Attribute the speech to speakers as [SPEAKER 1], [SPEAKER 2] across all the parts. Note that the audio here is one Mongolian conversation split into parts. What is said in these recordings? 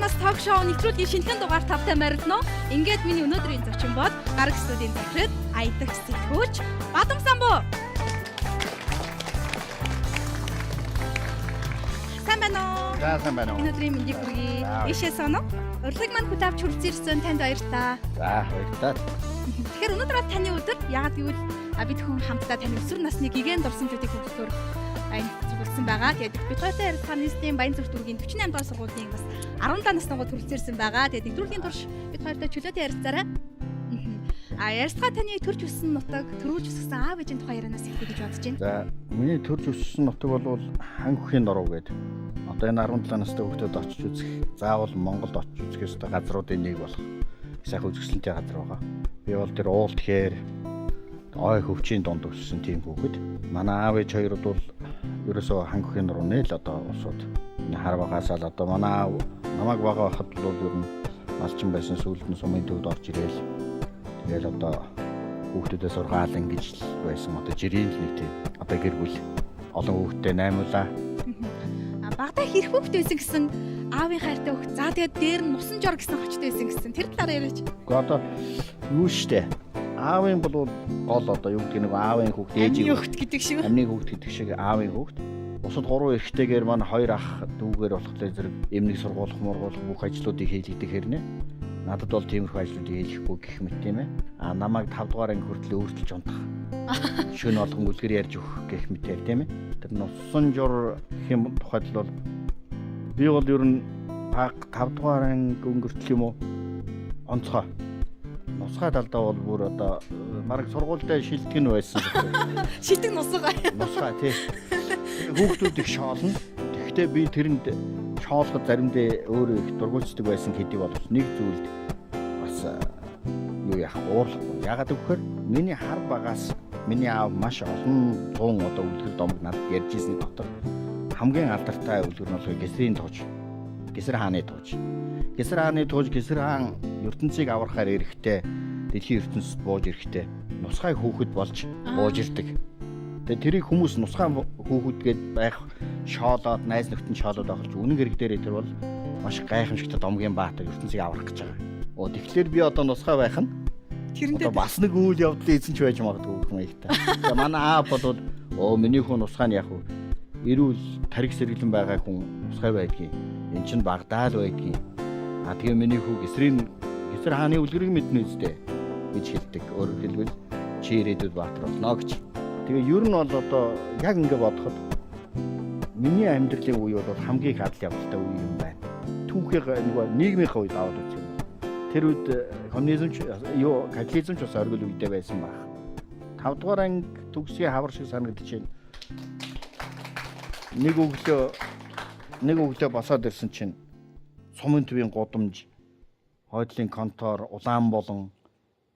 [SPEAKER 1] бас ток шоу нэвтрүүлгийн шинэхэн дугаар тавтай марилно. Ингээд миний өнөөдрийн зочин бол Гараг студийн захирал Аятах сэтгүүлч Бадам Самбуу. Сайн байна уу?
[SPEAKER 2] Сайн байна уу?
[SPEAKER 1] Өнөөдрийн мэндийг хүргэе. Ишээ соно. Урилгыг манд хүлээвч хүрэлцээрсэн танд баярлалаа.
[SPEAKER 2] За баярлалаа.
[SPEAKER 1] Тэгэхээр өнөөдөр таны өдөр яагаад гэвэл бид хүн хамтдаа таны өсвөр насны гигэн дурсамжуудыг хөгжүүлэхээр зүгэлсэн байгаа. Тэгээд бид хоёртой ярилцахаар нийслэлийн Баянзүрх дүүргийн 48 дугаар сургуулийн бас 17 наснаас хүрэлцээрсэн байгаа. Тэгээд нэвтрүүлгийн турш бид хоёртой чөлөөтэй ярилцаарай. Ярилцгаа таны төрж өссөн нутаг, төрүүлж өссөн аав ээжийн тухай ярианаас эхлэе гэж бодож байна.
[SPEAKER 2] За миний төрж өссөн нутаг бол Ханхүхийн нуруу гэдэг. Одоо энэ 17 настай хүүхдүүд очиж үзэх, заавал Монголд очиж үзэх ёстой газруудын нэг болох. Сайхан үзэсгэлэнтэй газар байгаа. Би бол тэр уулт хээр ой хөвчийн донд өссөн тийм хүүхэд. Манай аав ээж хоёрод бол ерөөсөө Ханхүхийн нуруу нэл одоо улсууд хар багаас л одоо манай аав намайг бага хад бол ер нь малчин байсан сүүлд нь сумын төвд орж ирээл. Тэгэл одоо хүүхдүүдээ сургаал ингэж байсан. Одоо жирийн л нэг тийм одоо гэр бүл олон хүүхдтэй 8 улаа.
[SPEAKER 1] Багада хэрэг хүүхдтэй байсан гэсэн аавын хайртай хүүхд. За тэгээд дээр нь нусан жор гэсэн хочтой байсан гэсэн. Тэр талаар яриач.
[SPEAKER 2] Гэхдээ одоо юу штэ. Аавын бол гол одоо юу гэдэг нэг аавын хүүхд ээжийн
[SPEAKER 1] хүүхд гэдэг шиг.
[SPEAKER 2] Амны хүүхд гэдэг шиг аавын хүүхд. Бусад 3 эрэгтэйгээр маань 2 ах дүүгээр болохлээр зэрэг эмнэг сургуулах бүх ажлуудыг хийлгдэг хэрнээ. Надад бол тиймэрхүү ажлуудыг хийлгэхгүй гэх мэт тийм ээ. Намайг 5 дугаар анги хүртэл өөртөлж унтах. Шөнө болгон үлгэр ярьж өгөх гэх мэтээр тийм ээ. Тэр нусан жур гэх юм тухайд бол би бол ер нь 5 дугаар анги өнгөртөл юм уу? Онцгой. Нусгай талдаа бол бүр одоо марг сургуультай шилдэг нь байсан.
[SPEAKER 1] Шилдэг нусгаа.
[SPEAKER 2] Нусгай тий. Хүүхдүүд их шоолно. Тэгэхдээ би тэрэнд шоолоход заримдаа өөрөө их дургуйцдаг байсан хэдий бол нэг зүйлд бас юу яах уурлахгүй. Ягаад гэвэл миний хар багаас миний аав маш олон 100 одоо үлгэр домог надад ярьж ирсний дотор хамгийн алдартай үлгэр нь бол Гэсрийн тууж. Гэсэр хааны тууж. Гэсэр хааны тууж Гэсэр хаан ертөнцийг аврахаар эрэхтэй дэлхийн ертөнцид бууж ирэхтэй нусгай хүүхэд болж бууж ирдэг. Тэгээ тэрийг хүмүүс нусгай хүүхэд гээд байх шоолоод найз нөхдөд шоолоод авах ч үнэн хэрэг дээрээ тэр бол маш гайхамшигтай домгийн баатар ертөнцийг аврах гэж байгаа. Тэгэхээр би одоо нусгай байх нь тэрэндээ бас нэг үйл явдлын эзэн ч байж магадгүй гэх юм ихтэй. Тэгээ манай аав бол миний хүн нусгай нь яг уу эрүүл тариг сэргэлэн байгаа хүн нусгай байдгийг. Энд чинь Багдаа л байдгийг. Тэгээ миний хүү Гэсэр хааны үлгэрийг мэднэ үстэй гэж хэлдэг. Өөрөөр хэлбэл чи ирээдүйд баатар болно гэж. Тэгээ ер нь бол одоо яг ингэ бодоход миний амьдралын үе бол хамгийн их адал явдалтай үе юм байна. Түүхээ нийгмийнхээ үед аваад үзсэн юм. Тэр үед коммунизм капитализм ч бас оргил үедээ байсан баг. 5 дугаар анги төгсгийн хавар шиг санагдаж байна. Нэг өглөө босоод ирсэн чинь сумын төвийн гудамж, хойдлын контор, улаан болон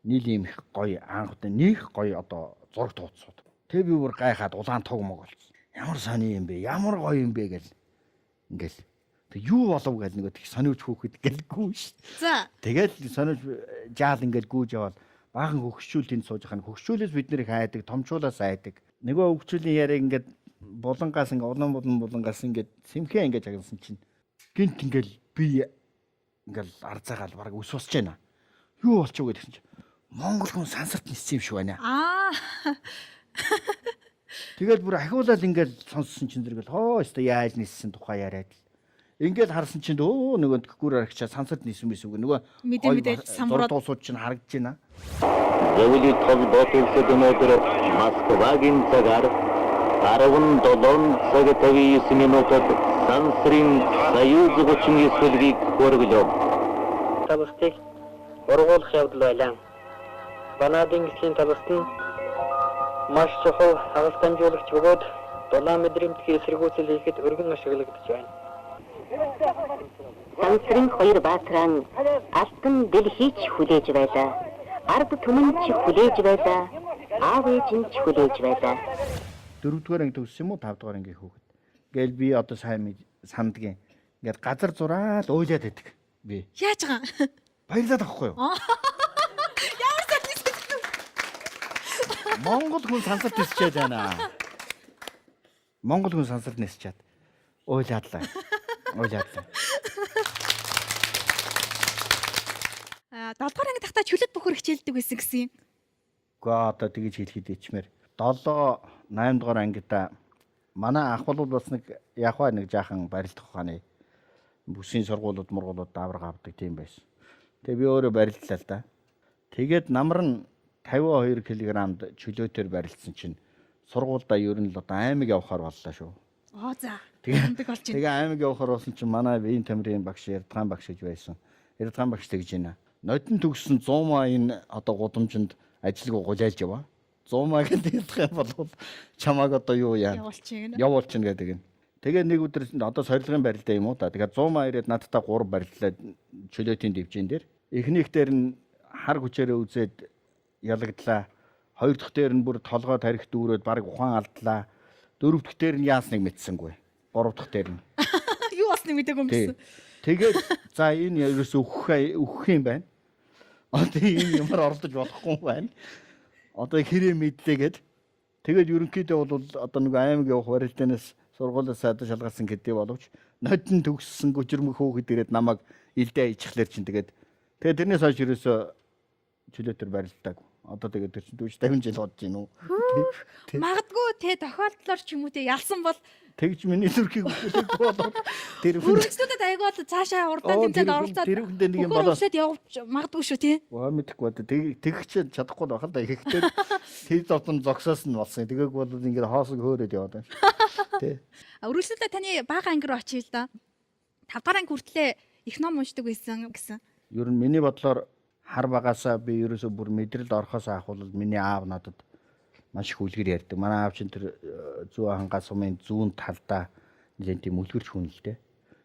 [SPEAKER 2] нийлэм их гоё анхтай нэг гоё одоо зураг тууцсууд. Тэг би бүр гайхаад улаан туг мог болсон. Ямар сони юм бэ? Ямар гоё юм бэ гэл. Ингээл. Тэг юу болов гэл нэг их сониуч хөөхөд гэлгүй ш.
[SPEAKER 1] За.
[SPEAKER 2] Тэгэл сониуч жаал ингээл гүйж яваад баахан хөгшчүүл тэнд сууж хань. Хөгшчүүлээс бид нэрийг хайдаг, томчуулаас айдаг. Нөгөө хөгшчүүлийн яриаг ингээд булангаас ингээд улаан булангаас ингээд сэмхээ ингээд жагнасан чинь гинт ингээл би ингээл арзаагаал бараг ус усж байна. Юу болчихоо гэдгсэн чинь Монгол хүн сансарт ниссэн юм шиг байна. Тэгэл бүр ахиулаад ингээл сонссон чинь зэрэгэл өстө яаж ниссэн тухай яриад л. Ингээл харсан чинь нөгөө гүр арагчаа сансарт ниссэн биш үг нөгөө
[SPEAKER 1] мэдээж самбарууд
[SPEAKER 2] дуусууд чинь харагдаж байна.
[SPEAKER 3] Зөвлөд тог ботөлсөд өнөөдөр Москвагийн цагаар 17 цаг 59 минутад Сансрын Союз 39 хөлгийг хөргөлөө.
[SPEAKER 4] Табстыг ургуулах явдал байлаа. Банадын гислийн табст нь маш чухал хагас дамжуулагч бөгөөд дулаан мэдрэмтгий эсэргүүцэл хийхэд өргөн ашиглагдаж байна.
[SPEAKER 5] Сансрын 2 баатран алтан дэлхийч хүлээж байлаа. Ард түмэн ч хүлээж байлаа. Аав ээж нь ч хүлээж байлаа.
[SPEAKER 2] 4-р анги төгссөн юм уу 5-р ангийн хүүхэд. Гээл би одоо сайн сандгийн. Ингээд газар зураал уйлаад байдаг. Би.
[SPEAKER 1] яаж байгаа?
[SPEAKER 2] Баярлаад авахгүй юу?
[SPEAKER 1] Ямар сайн
[SPEAKER 2] Монгол хүн сансарт нисчээд байна. Монгол хүн сансарт нисчээд уйлаадлаа.
[SPEAKER 1] 7 дугаар анги тахта чөлөөт бөхөр хичээлдэг байсан гэсэн юм.
[SPEAKER 2] Гэхдээ одоо тэгж хэлэхэд ичмээр 7 8 дугаар ангида манай ах бол бас нэг яг нэг жаахан барилдах ухааны бүсийн сургуулиуд мургуулууд давраг авдаг тийм байсан. Тэгээ би өөрөө барилдлаа л да. Тэгээд намар нь 52 кг-д чөлөөтөөр барилдсан чинь сургуульдаа ер нь л одоо аймаг явахаар боллоо шүү.
[SPEAKER 1] Оо за.
[SPEAKER 2] Тэгээ аймаг явахаар болсон чинь манай биеийн тамирын багш Ярдгаан багш гэж байсан. Ярдгаан багш тэгж байна. Нодон төгссөн 100 маа энэ одоо гудамжинд ажилгүй гулайлж яваа. 100 маа гэдэг юм бол чамааг одоо юу яа? Явуулчихна гэдэг юм. Тэгээ нэг өдөр одоо сорилгын барилдаа юм уу та. Тэгээ 100 маа ирээд надтай 3 барилдлаа чөлөөтийн дивжин дээр. Эхнийхтэр нь хар хүчээрээ үзээд ялагдлаа. Хоёр дахь дээр нь бүр толгой тарих дүүрээд баг ухаан алдлаа. Дөрөв дахь дээр нь яасныг мэдсэнгүй. Гурав дахь дээр нь.
[SPEAKER 1] Юу болсныг мэдээгүй юм гэсэн.
[SPEAKER 2] Тэгээд за энэ ерөөс өөхөх юм байна. Одоо энэ ямар ордож болохгүй юм байна. Одоо хэрэг мэдлээгээд тэгээд ерөнхийдөө бол одоо нэг аймаг явах барилдаанаас сургуулиас саад шалгаалсан гэдэг боловч нодон төгссөн гүжирмөх хөөхд ирээд намайг илдээ ичхлэр чинь тэгээд тэрнээс хойш ерөөсө чөлөөтөр барилдаагүй. Одоо тэгээд тэр чинь 40 50 жил бодож гин үү.
[SPEAKER 1] Магадгүй те тохиолдлоор ч юм уу те ялсан бол
[SPEAKER 2] тэгж миний зүрхийг өгөхгүй болоод тэр
[SPEAKER 1] хүрээлцүүдэд айгуул цаашаа урдаа тэмцээд оролцоод
[SPEAKER 2] тэр хүндээ нэг юм болоод
[SPEAKER 1] явж магадгүй шүү тий.
[SPEAKER 2] Ваа мэдэхгүй одоо тэгч чадахгүй байх л да ихтэй тэр зовтон зогсоос нь болсон. Тэгээг бол ингээд хоосог хөөрөөд яваад байна. Тий.
[SPEAKER 1] Үргэлжлүүлээ таны бага анги руу очие л да. 5 дахь анги хүртлээ их ном уншдаг байсан гэсэн.
[SPEAKER 2] Ер нь миний бодлоор хар багасаа би ерөөсө бүр мэдрэлд орохоос ахвал миний аав надад маш их үлгэр ярьдаг. Манай аав чинь тэр зүү хангаас сумын зүүн талдаа нэлээд тийм үлгэрч хүн л дээ.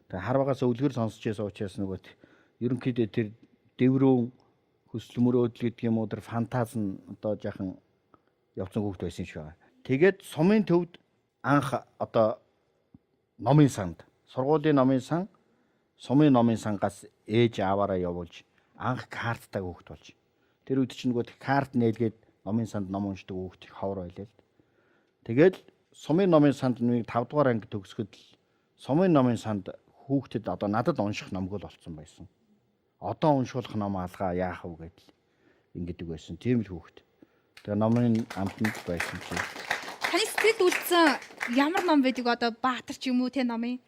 [SPEAKER 2] Тэгээ хар багасаа үлгэр сонсч ясаа учраас нөгөө ерөнхийдөө тэр дэврүүн хүсэл мөрөөдөл гэдэг юм уу тэр фантаз нь одоо жаахан явцсан хүүхэд байсан шүү. Тэгээд сумын төвд анх одоо номын санд сургуулийн номын сан сумын номын сангаас ээж аваараа явуулж анх карттай хүүхэд болж. Тэр үед чинь нөгөө карт нээлгээд номын санд ном уншдаг хүүхэд ховор байлаа л. Тэгээд сумын номын санд нэг 5 дугаар анги төгсгöd сумын номын санд хүүхдэд одоо надад унших номгүй л болсон байсан. Одоо уншуулах ном алгаа яах вэ гэдэл ингэдэг байсан. Тийм л хүүхэд. Тэгээ номын амтнд байсан чинь.
[SPEAKER 1] Таны сэтгэлд үлдсэн ямар ном байдаг одоо Баатар ч юм уу те номын?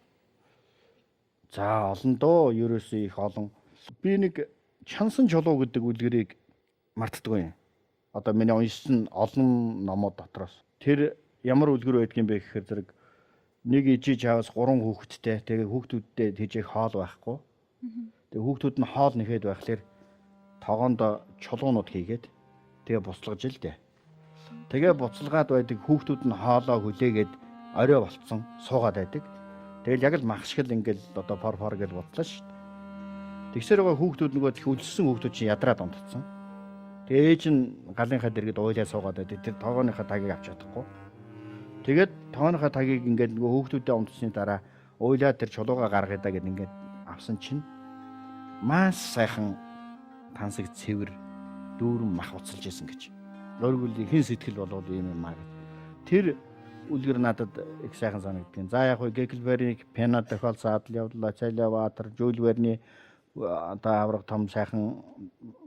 [SPEAKER 2] За олон доо ерөөсөө их олон. Би нэг Чансан чулуу гэдэг үлгэрийг мартдаггүй. Одоо миний уншсан олон номууд дотроос тэр ямар үлгэр байдг юм бэ гэхээр зэрэг нэг ижиж чаавс 3 хүүхэдтэй. Тэгээ хүүхдүүдтэй тэжээх хоол байхгүй. Тэгээ хүүхдүүд нь хоол нэхэд байхлаар тогоонд чулуунууд хийгээд тэгээ буцалгаж л дээ. Тэгээ буцалгаад байдаг хүүхдүүд нь хоолоо хүлээгээд орой болцсон суугаад байдаг. Тэгэл яг л мах шиг л ингээл одоо фор гэж бодлоо шүү дээ. Тэгсээр байгаа хүүхдүүд нөгөө их үлссэн хүүхдүүд чинь ядраад унтцсан. Тэгээ ээж нь галынхаа дэргэд уйлаа суугаад байдаг. Тэр тоогооныхаа тагийг авч чадахгүй. Тэгээд тоогооныхаа тагийг ингээд нөгөө хүүхдүүдэд унтсны дараа уйлаа тэр чулууга гаргая даа гэд ингээд авсан чинь маш сайхан тансаг цэвэр дүүрэн мах уцалж исэн гэж. Өөрөөр хин сэтгэл болоод ийм юм аа гэж. Тэр үлгэр надад их сайхан санагддаг. За яг хөө Геклберийг пена тохиолсон адал явдлаа Цайлаа Баатар Жүүлберний одоо авраг том сайхан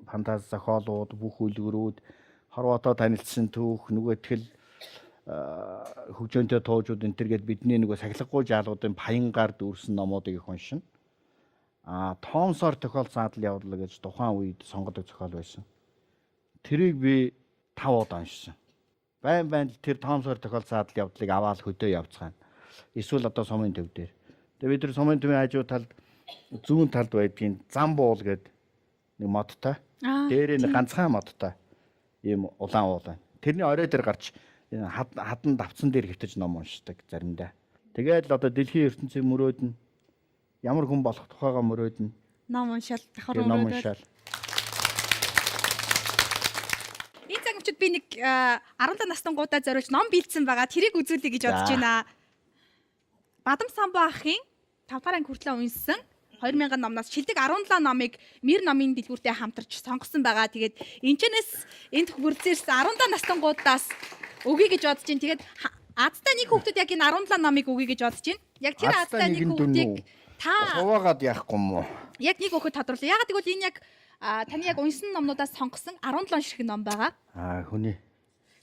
[SPEAKER 2] фантаз зохиолууд бүх үлгэрүүд хорвоотоо танилцсан түүх нөгөө тэгэл хөгжөөнтэй туужууд энэ төргээд бидний нөгөө сахилгагүй жаалуудын паянгаар дүүрсэн номуудыг их уншина. Томсоор тохиолсон адал явдлаа гэж тухайн үед сонгодог зохиол байсан. Тэрийг би 5 удаа уншсан. Байн тэр Томсоор тохиолсон адал явдлыг аваад хөдөө явцгаана. Эсвэл одоо сумын төв дээр. Тэгээ бид тэр сумын төвийн хажуу талд зүүн талд байдгийн зам буул гэдэг нэг модтой. Дээрээ нэг ганцхан модтой ийм улаан уул байна. Тэрний орой дээр гарч хадан давцсан дээр хөвтөж ном уншдаг заримдаа. Тэгээд л одоо дэлхийн ертөнцийн мөрөөд нь ямар хүн болох тухайгаа мөрөөд нь
[SPEAKER 1] ном уншаал давхар мөрөөд. Энэ цаг үед би нэг 17 настай гуудаа зориулж ном бэлдсэн байгаа. Тэрийг үзүүлэе гэж бодож байна. Бадам Самбо ахын 5 дахь анги хүртлээ уншсан 2000 номноос шилдэг 17 номыг Мир номын дэлгүүртэй хамтарч сонгосон байгаа. Тэгээд энэчнээс энд хүрэлцээрс 17 настай гуудаас өгье гэж бодож байна. Тэгээд Азтай нэг хүүхдэд яг энэ 17 номыг өгье гэж бодож байна. Яг тэр Азтай нэг хүүхдийг та
[SPEAKER 2] хуваагаад яахгүй юм уу?
[SPEAKER 1] Яг нэг хүүхэд тодруулаа. Ягаад гэвэл энэ яг таны яг уншсан номнуудаас сонгосон 17 ширхэг ном байгаа.
[SPEAKER 2] Хүний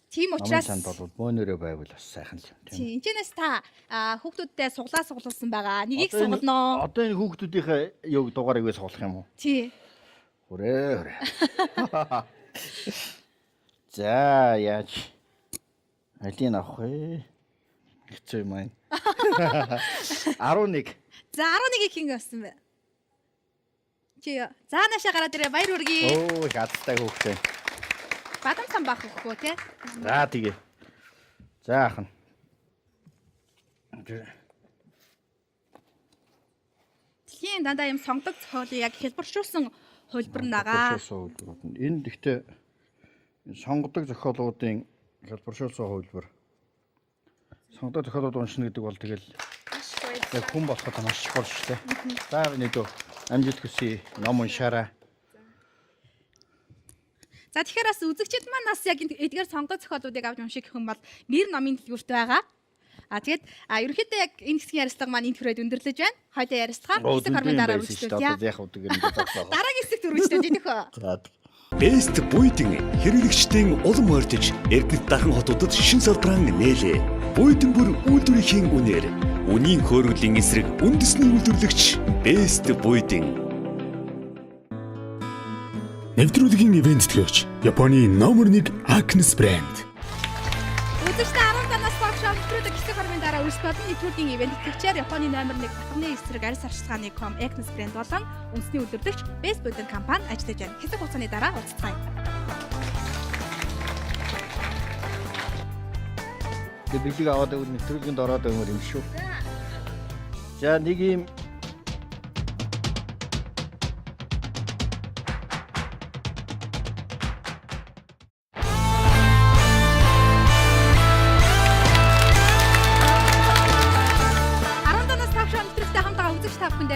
[SPEAKER 1] Тийм учраас
[SPEAKER 2] чанд бол бөөнөрөө байвал бас сайхан л юм тийм.
[SPEAKER 1] Энэчнээс та хүүхдүүдтэй суглуулсан байгаа. Нэгийг сугалноо.
[SPEAKER 2] Одоо энэ хүүхдүүдийнхээ юг дугаарыг вэ суглах юм уу?
[SPEAKER 1] Тий.
[SPEAKER 2] Хүрээ. За яаж алийг авах вэ? Хэцүү юм байна. 11.
[SPEAKER 1] За 11-ийг хин авсан бэ? Чи за наашаа гараад ирээ баяр хүргэе.
[SPEAKER 2] Оо гадтай хөөхтэй.
[SPEAKER 1] Бадам сан бах өгөхөө те.
[SPEAKER 2] За тэгээ. За ахна.
[SPEAKER 1] Дэлхийн дандаа юм сонгодог зохиолыг яг хэлбэршүүлсэн хөлбөр нагаа.
[SPEAKER 2] Энэ гэхдээ сонгодог зохиолуудын хэлбэршүүлсэн хөлбөр. Сонгодог зохиолууд уншина гэдэг бол тэгэл яг хүн болоход маш чухал шүү дээ. За нэг амжилт хүсье. Ном уншаарай.
[SPEAKER 1] За тэгэхээр бас үзэгчид маань бас яг эдгээр сонгодог зохиолуудыг авч унших гэх юм бол нэр номын дэлгүүрт байгаа. Тэгээд ерөнхийдөө яг энэ хэсгийн ярилцлага маань энэ төрөйд өндөрлөж байна. Хойдоо ярилцлага хэсэг хормын дараа үргэлжлүүлье. Дараагийн хэсэгт үргэлжлүүлж идэх.
[SPEAKER 6] Best Буйдын хэрэглэгчдийн улам ойртож эрдэнэт дархан хотуудад шин салбараа нээлээ. Буйдын бүр үйлдвэрийн үнээр үнийн хөөргөлийн эсрэг үндэсний үйлдвэрлэгч Best Буйдын. Нэвтрүүлгийн ивент төлөөч Японы номер 1 Acnes брэнд.
[SPEAKER 1] Үзэгчдээ 10 данаас багш амтруудыг хэсэг хормын дараа үргэлжлүүлэн нэвтрүүлгийн ивент төлөвчээр Японы номер 1 батганы эсрэг арьс арчилгааны Acnes брэнд болон үндэсний үйлдвэрлэгч Best Буйдын компани ажиллаж байна. Хэсэг хугацааны дараа уулзцгаая.
[SPEAKER 2] Тэгээд билег аваад өгөх нэвтрүүлгэнд ороод өгмөр юм шүү. За нэг юм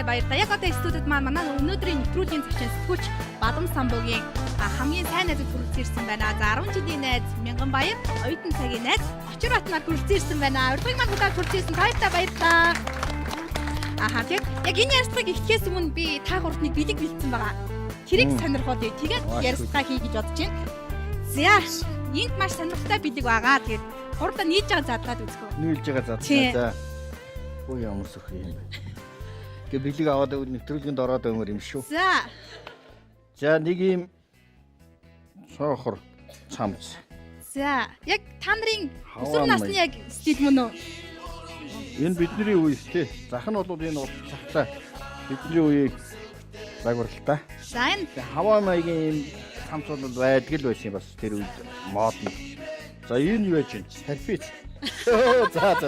[SPEAKER 1] баярлалаа. Яг одоо студид маань манай өнөөдрийн нэвтрүүлгийн зочин сэтгүүлч Бадам Самбуугийн хамгийн сайн найзууд хүрэлцэн ирсэн байна. За 10 жилийн найз Мянган-Баяр, оюутан цагийн найз Очир Батнаар хүрэлцэн ирсэн байна. Урдгыг маань удаад хүрэлцэн ирсэн баяртай баярлалаа. Тэгээд яг энэ ярилцлагыг эхлэхээс өмнө би та гуравтныг бэлэг бэлдсэн байгаа. Тэрийг сонирхоод тэгээд ярилцлага хий гэж бодож байна. За энд маш сонирхолтой бэлэг байгаа. Тэгээд гуравтаа нийж байгаа задлаад үзгөө.
[SPEAKER 2] Нийлж байгаа задлаа. За. Ой ямар сөх юм бэ? Тэгээд билег аваад өгөх нэвтрүүлгэнд ороод өгмөр юм шүү.
[SPEAKER 1] За.
[SPEAKER 2] За нэг юм соохор цамц.
[SPEAKER 1] За яг та нарын өсвөр насны яг стил мөн үү?
[SPEAKER 2] Энэ бидний үе тий. Зах нь бол энэ цагтаа бидний үеийг загварлаа.
[SPEAKER 1] За энэ
[SPEAKER 2] хаваа маягийн цамц бол байдаг л байсан бас тэр үед мод нь. За энэ юу яаж вэ? Тарфиц. За.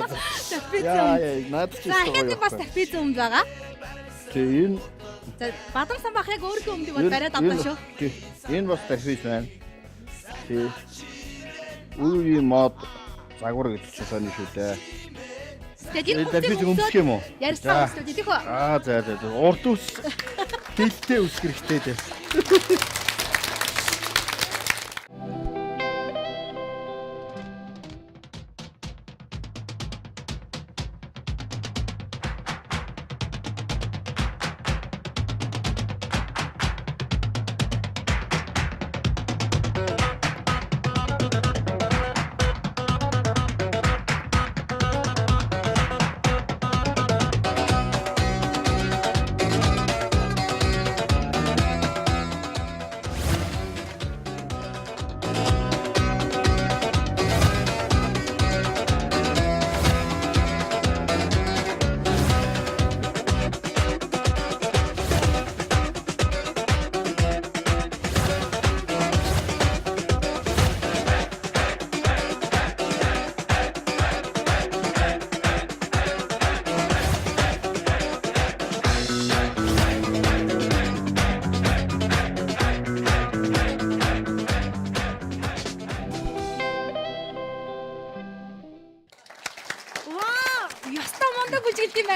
[SPEAKER 2] Яа, наад чи
[SPEAKER 1] гоё. За хэд бас тарфиц өмд байгаа.
[SPEAKER 2] Тэгээ энэ
[SPEAKER 1] за Бадам Самбах яг өөрийнхөө өмдөг бол бариад авлаа шүү.
[SPEAKER 2] Энэ бас тарфиц байна. Тий. Үеийн мод загвар гэж сонь шүү дээ.
[SPEAKER 1] Тэгээд энэ
[SPEAKER 2] тарфиц өмсөх юм уу?
[SPEAKER 1] Ярьсан өстөд идэх үү?
[SPEAKER 2] За. Урд ус дэлтэй үсэх хэрэгтэй дээ.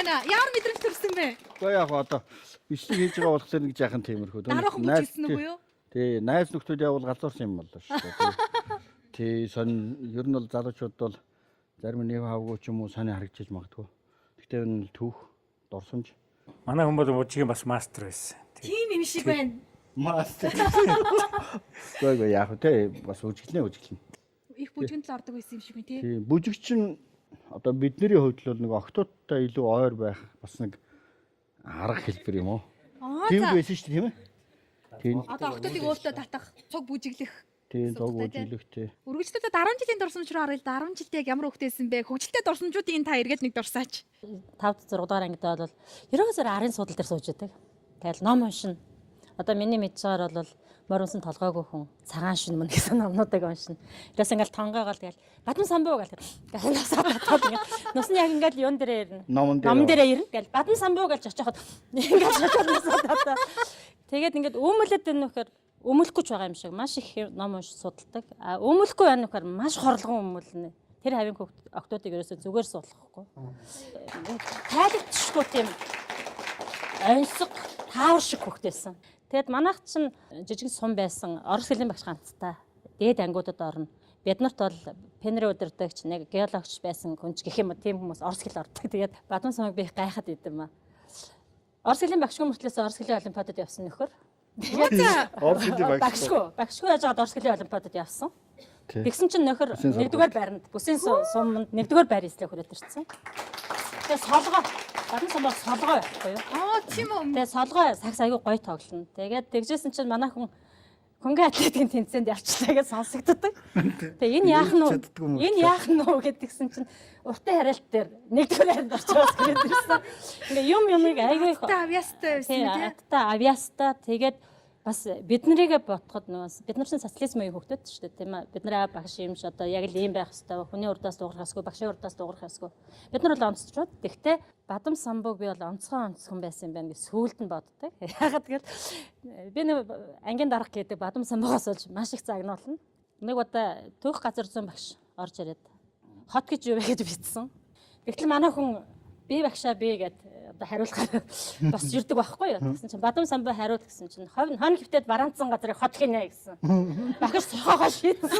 [SPEAKER 1] Ямар мэдрэмж төрсөн бэ?
[SPEAKER 2] Гэхдээ яг одоо бичлэг хийж байгаа болохоор нэг жаахан тиймэрхүү.
[SPEAKER 1] Найз үгүй юу?
[SPEAKER 2] Тий, найз нөхдүүд явал галзуурсан юм боллоо шүү дээ. Тий, ер нь бол залуучууд бол зарим нэг хавгүй ч юм уу саний харагдчих магадгүй. Гэхдээ энэ түүх, дурсамж.
[SPEAKER 7] Манай хүн бол мужийн бас мастер байсан.
[SPEAKER 1] Тийм юм шиг байна.
[SPEAKER 2] Мастер. Гой яах вэ те бас үжиглэнэ.
[SPEAKER 1] Их бүжгэнд л ордог байсан юм шиг тий.
[SPEAKER 2] Тийм бүжигч нь одоо бидний хувьд л нэг октоодтай илүү ойр байх бас нэг арга хэлбэр юм уу? Тийм байсан шүү дээ тийм ээ. Тийм.
[SPEAKER 1] Одоо октодыг өөртөө татах, цуг бүжиглэх.
[SPEAKER 2] Тийм цуг бүжиглэх тий.
[SPEAKER 1] Үргэлжлүүлээд 10 жилийн дурсамж руу харъя л да. 10 жилд яг ямар хөвгтэйсэн бэ? Хөгжилтэй дурсамжуудын та эргээд нэг дурсаач.
[SPEAKER 7] 5 6 дугаар ангид бол ерөөсөөр арын судал дээр сууж байдаг. Тэгэл ном уншина. Одоо миний мэдж байгаагаар бол моринсон толгойгүй хүн цагаан шин мөн гэсэн номнуудыг уншина. Тэрээс ингээл тонгоогоол тэгэл бадам самбуу гэл насаад татаад ингээл нусны яг ингээл юун дээрээ ирнэ. Номон дээрээ ирнэ. Тэгэл бадам самбуу гэж очиоход ингээл шашаад насаад татаа. Тэгээд ингээд өмөлөд байна нөхөр өмөлөхгүй ч байгаа юм шиг маш их ном унш судалдаг. А өмөлөхгүй байна нөхөр маш хорлогон өмөлнө. Тэр хавийн октоодыг ерөөсөө зүгээр суулгахгүй. Тайлбарчгүй тийм онцгой таавар шиг хөхтэйсэн. Тэгэд манайх чинь жижиг сум байсан. Орос хэлний багш ганцтай. Дээд ангиудад орно. Бид нарт бол пенрэ удирдагч нэг геологч байсан хүнч гэх юм уу тийм хүмүүс орос хэл ордог. Тэгээд бадам самыг би их гайхаад идэм ба. Орос хэлний багшгүй мөртлөөс орос хэлний олимпиадад явсан нөхөр.
[SPEAKER 2] Орос хэлний
[SPEAKER 7] багшгүй яаж байгаад орос хэлний олимпиадад явсан. Тэгсэн чинь нөхөр нэгдүгээр байранд бүсийн суманд нэгдүгээр байр эслэх хүрээд ирсэн. Тэгээ солгоо бадам самбаа солгоо байхгүй юу?
[SPEAKER 1] Тийм үү.
[SPEAKER 7] Тэгээ солгоо сагс аягүй гоё тоглоно. Тэгээд тэгжсэн чинь манай хүн хөнгөн атлетикийн тэмцээнд явчлаа гэж сонсогддог. Тэгээ энэ яах нь вэ? Энэ яах нь вэ гэдгсэн чинь уртын хариалт дээр нэгдүгээр хайранд орчоос гээд ирсэн. Ингээ юмыг аягүй их
[SPEAKER 1] авьяастай байсан тийм.
[SPEAKER 7] Атта авьяастай тэгээд бас бид нарыг ботход нөөс бид нар чинь социализмын хөгтөд шүү дээ тийм ээ. Бид нараа багш юм ш одоо яг л ийм байх хэвээр хүний урдаас дуурах хэсгүй багшийн урдаас дуурах хэсгүй. Бид нар бол онцчод. Тэгтээ бадам самбууг би бол онцгой байсан юм байна гэж сүүлд нь боддог. Ягаад гэвэл би нэг ангийн дарга гэдэг бадам самбуугаас олж маш их загнуулна. Нэг удаа төөх газар зүүн багш орж ирээд хот гэж юу вэ гэж битсэн. Гэтэл манай хүн би багшаа би гэд одоо хариулахаар бас ирдэг байхгүй юу. Тэгсэн чинь бадам самбуу хариул гэсэн чинь хон хөвтөд бараанцсан газрыг хот хийнэ гэсэн. Багш сохоогоо шийдсэн.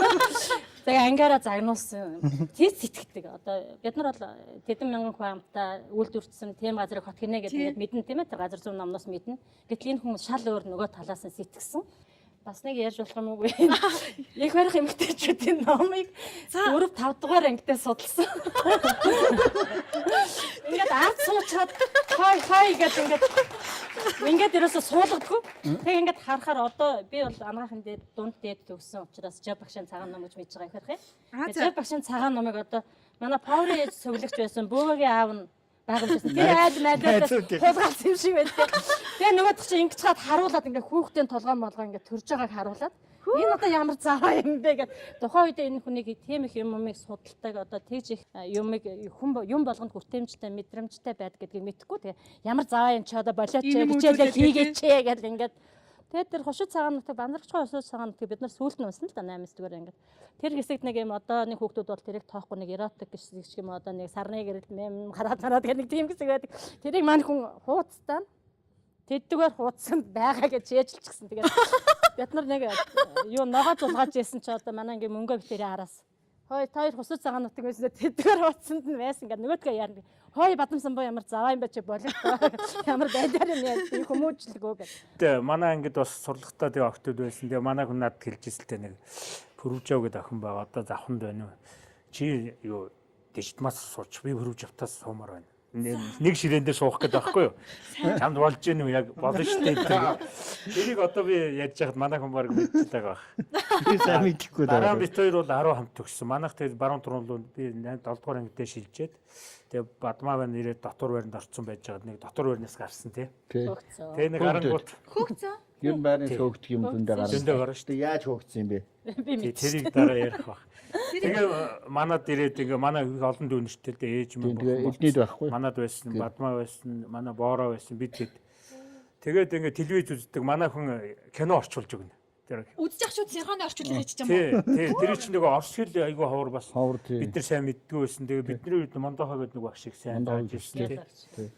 [SPEAKER 7] Тэгээ ангаараа загнуулсан. Тэс сэтгэдэг. Одоо бид нар бол тэдэн мянган хүн хамтаа үйлдвэрчсэн тийм газрыг хот хийнэ гэдэг мэднэ тийм ээ. Тэр газар зүүн номноос мэднэ. Гэтэл энэ хүмүүс шал өөр нөгөө талаас нь сэтгэсэн. Бас нэг ярьж болох юм уу вэ? Их барих эмэгтэйчүүдийн номыг 4 5 дугаар ангидаа судалсан. Ингээд ард суучаад хой гэдэг ингээд ерөөсө суулгадгүй. Тэг ингээд харахаар одоо би бол анагаахын дээд дунд дээд төгссөн учраас жав багшийн цагаан ном гэж мэдж байгаа их хэрэг. Жав багшийн цагаан номыг одоо манай Power ээж цоглогч байсан бөөгийн аав нь байгуулсан. Тэр айдмайдаас хулгайлсан юм шиг байна. Тэгээ нөгөөд чинь ингэж хаад харуулад ингээ хүүхдийн толгой молгоо ингээ төрж байгааг харуулад энэ одоо ямар заваа юм бэ гэд тухайн үед энэ хүнийг тийм их юмыг судалдаг одоо тэгж их юмыг юм болгонд хүртээмжтэй мэдрэмжтэй байдаг гэдгийг мэдэхгүй тэгээ ямар заваа юм чи одоо болооч хичээлээ хийгээч гэд ингээд тэгээд тэр хушууд цагаануудыг бандарчгүй хушууд цагаануудыг бид нар сүүлд нь унсна л да 8 дугаар ингээд тэр хэсэгт нэг юм одоо нэг хүүхдүүд бол тэрийг тоохгүй нэг эротик гэх юм одоо нэг сарны гэрэл мэм хараад гэх нэг тийм хэсэг байдаг тэрийг маань хүн хуудастаа тэддгээр хуудсанд байгаа гэж ээжилч гисэн тэгээд бид нар нэг юу ногоо зулгааж ийсэн чи одоо манай ингээ мөнгө битэрээ араас хой хоёр хусууд цагаануудыг байсан тэддгээр хуудсанд нь байсан ингээ нөгөөдгөө яарна хой бадам самбуу ямар заваа юм бэ чи болоо ямар байдаар юм яа хүмүүжлэгөө гэж
[SPEAKER 8] тэгээ манай ангид бас сурлагтаа тэгээ октод байсан тэгээ манай хүн надад хэлж ирсэлтэй нэг Пүрвжав гэдэг охин байгаа одоо завханд байна чи юу дижитмас сууч би Пүрвжавтаас суумаар байна нэг ширээн дээр суух гэдэг байхгүй юу чамд болж гин үү яг болно шүү дээ тэрийг одоо би ярьж байхад манай хүн баг мэдчихлээ байх
[SPEAKER 2] би сайн мэдэхгүй
[SPEAKER 8] дараа бит хоёр бол 10 хамт төгссөн манайх тэгээд баруун туруун би 7 дугаар ангидээ шилжээд тэгээ бадмаа байна ирээд дотор байранд орцсон байж байгаад нэг дотор байрнаас гарсан тий тэгээ нэг гарангууд
[SPEAKER 1] Хөөгцөө
[SPEAKER 2] юм байрны хөөгдөг юм зөндөө гарна шүү дээ яаж хөөгдсөн юм бэ
[SPEAKER 8] тэрийг дараа ярих бах тэгээ манад ирээд ингээ манай олон дүүнэртэй л ээж юм
[SPEAKER 2] тэгээ элднийд байхгүй
[SPEAKER 8] манад байсан бадмаа байсан манай боороо байсан бид хэд тэгээд ингээ телевиз үздэг манай хүн кино орчуулж өгнө
[SPEAKER 1] үзэж ах шууд синхроны орчуулга хийчих юм уу?
[SPEAKER 8] Тий, тэр чинь нөгөө орос хэл айгүй ховор бас бид нар сайн мэддгүй байсан. Тэгээ бидний үед Мондохоо гэдэг нэг багш шиг сайн тааж ирсэн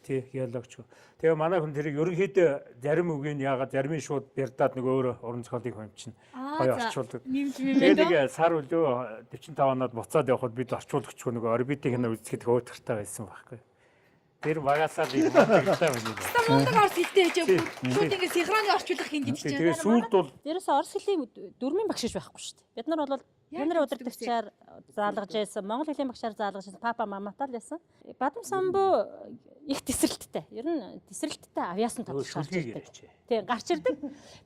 [SPEAKER 8] тий. Геологч. Тэгээ манай хүн тэрийг ерөнхийдөө зарим үгийг яагаад заримын шууд бярдаад нөгөө өөр уран зохиолын хүн чинь гоё орчуулдаг. Тэгээ нэг сар үлөө 45 оноод буцаад явхад бид орчуулагчгүй нөгөө орбитын кино үзэхэд хөөтөртэй байсан байхгүй. Тэр багасаа би мандагтай байна.
[SPEAKER 1] Монголын орс хэлтэй гэж шууд ингэ синхроны орчуулах хин гэж чинь.
[SPEAKER 8] Тэгээ сүүлд бол
[SPEAKER 7] Дээрээс орос хэлийн дөрмийн багш гэж байхгүй шүү дээ. Бид нар бол бидний удирдагчаар заалгаж байсан, монгол хэлийн багшаар заалгаж байсан, папа маматай л байсан. Бадам самбуу их тесрэлттэй. Ер нь тесрэлттэй авьяасан тоглож гарч ирдэг. Тийм, гарч ирдэг.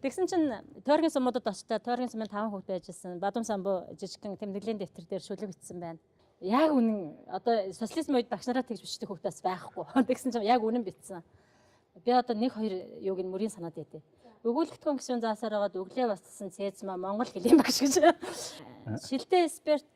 [SPEAKER 7] Тэгсэн чинь тойргийн сумуудад очтой, тойргийн сумын 5 хүүхэд байжсэн. Бадам самбуу жижигхэн тэмдэглэлийн дэвтэр дээр шүлэг бичсэн байна. Яг үнэн одоо социализм үед багш нараа тэгж бичдэг хүүхдээс байхгүй. Тэгсэн чинь яг үнэн бичсэн. Би одоо 1-2 юуг нь мөрийн санаад байдээ. Өгүүлэгдэхүүн гишүүн заасаар байгаад өглөө бассан цээзмаа Монгол хэлийн багш гэж. Шилдэ эксперт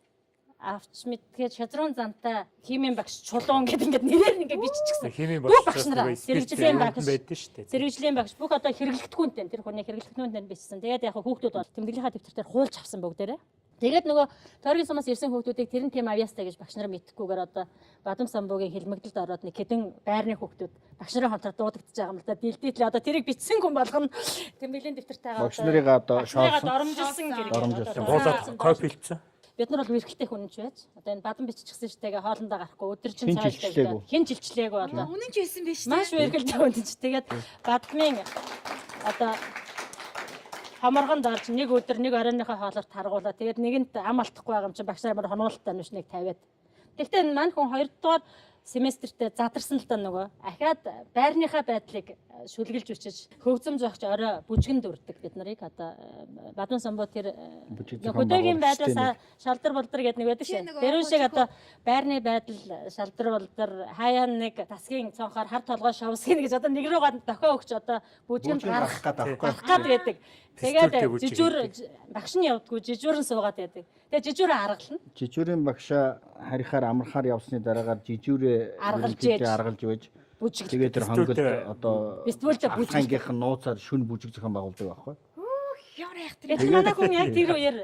[SPEAKER 7] авч мэдгээд шадрын зантай химийн багш чулуун гэдэг ингээд нэрээр ингээд биччихсэн.
[SPEAKER 8] химийн
[SPEAKER 7] Багш нараа зэрэгжлийн багш
[SPEAKER 8] байдаг шүү дээ.
[SPEAKER 7] Зэрэгжлийн багш бүх одоо хэрэглэгдэхүүнтэй тэр хүний хэрэглэгдэхүүнтэй бичсэн. Тэгээд яг хүүхдүүд бол тэмдэглэлийнхаа дэвтэрээр хуулж авсан бүгдээрээ. Тэгээд нөгөө тойргийн сумаас ирсэн хүүхдүүдийг тэр нь тийм авьяастай гэж багш нар мэдхгүйгээр одоо Бадам самбуугийн хилмигдэлд ороод нэг хэдэн байрны хүүхдүүд багш нарын хамтраа дуудагдж байгаа юм л да. Дилдийлээ одоо тэрийг бичсэн хүн болгоно тэмдэглэлийн дэвтэртэйгээ
[SPEAKER 2] Багш нарыг одоо шоолсон.
[SPEAKER 7] доромжилсан гэх юм.
[SPEAKER 8] Гуулаад копи хийсэн.
[SPEAKER 7] Бид нар бол эрхтэй хүн ч байж. Одоо энэ бадам биччихсэн шттэйгээ хоолндоо гарахгүй өдөр чинь
[SPEAKER 2] Хэн жилчлээгүй.
[SPEAKER 7] хэн жилчлээгүй одоо.
[SPEAKER 1] Үнэн ч байсан биш
[SPEAKER 7] Маш эргэлтэй хүн ч. Тэгээд бадмын одоо хамарганд орж нэг өдөр нэг оройныхоо хоолоор таргуулаа. Тэгээд нэгэнт ам алдахгүй байгаа юм чинь багш нар хонуулалтаа нүшнийг тавиад. Тэгтээ энэ маань хүн 2 дугаар семестртээ задарсан л да нөгөө ахаад байрныхаа байдлыг шүлгэлж өчөж хөгзөм зогч орой бүжгэн дүрдэг бид нарыг одоо Бадам самбуу тэр хөдөөгийн байдлаас шалдар болдар гэдэг нэг байдаг шээ. Тэрүүн шиг одоо байрны байдал шалдар болдар хаяа нэг тасгийн цонхоор хар толгой шовсгий гэж одоо нэг рүү дохио өгч одоо бүжгэн гарах гад байдаг. Тэгээд жижүүр багш нь явдггүй жижүүрэн суугаад байдаг. Тэгээд жижүүрээ аргална.
[SPEAKER 2] Жижүүрийн багшаа харихаар амархаар явсны дараагаар жижүүрээ аргалж байж тэгээд тэр хонгод одоо
[SPEAKER 7] фестивалд
[SPEAKER 2] бүжгийнхээ нууцаар шүн бүжиг зохион байгуулдаг байхгүй.
[SPEAKER 1] Ямар айхтар.
[SPEAKER 7] Тэгээд манай хүн яг тэр үеэр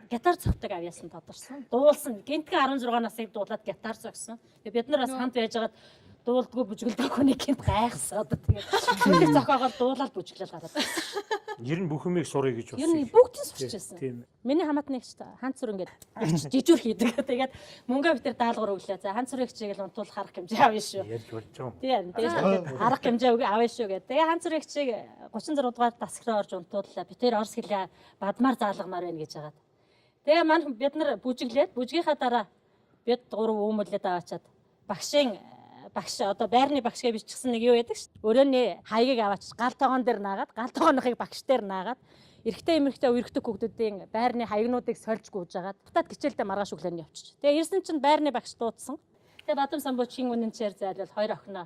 [SPEAKER 7] гитар цогтөг авьяасан тодорсон. Дуулсан. Гинтгэ 16 насыг дуулаад гитар цогсон. Тэгээд бид нар бас хамт байжгаад дуулдгүй бүжгэлдэг хүнийг гинт гайхсан одоо тэгээд шүлэг зохиогоор дуулаад бүжиглэл гараад.
[SPEAKER 8] Ер нь бүх юмыг сурыг гэж
[SPEAKER 7] Ер нь
[SPEAKER 8] болсон.
[SPEAKER 7] бүгдийг сурчээсэн.
[SPEAKER 8] Тийм.
[SPEAKER 7] Миний хамаатны ихч ханц зүр ингээд жижүүр хийдэг. Тэгээд мөнгө битэр даалгавар өглөө. За ханц зүрийн хичээл унтуул харах хэмжээ авъя шүү.
[SPEAKER 8] Ярьж болж байгаа юм.
[SPEAKER 7] Тийм. Тэгээд харах хэмжээ авъя шүү гэдэг. Тэгээд ханц зүрийн хичээг 36 дугаар дасграа орж унтууллаа. Би тэр орс хэлээ бадмаар заалгамаар байна гэж хагаад. Тэгээ маань бид нар бүжиглээд бүжгийнхаа дараа бид 3 өөмөлөд аваачаад багш одоо байрны багшгээ бичсэн нэг юу яадаг ш. Өрөөний хаягийг аваач гал тоогон дээр наагаад гал тоогоныхыг багш дээр наагаад эрэгтэй эмэгтэй үерхдэг хүүхдүүдийн байрны хаягнуудыг сольж гүйж агаад бутад хичээлдээ маргааш өглөөний явчих. Тэгээ ирсэн чинь байрны багш дуудсан. Тэгээ Бадам самбуу чин үнэнчээр зайлвал 2 охиноо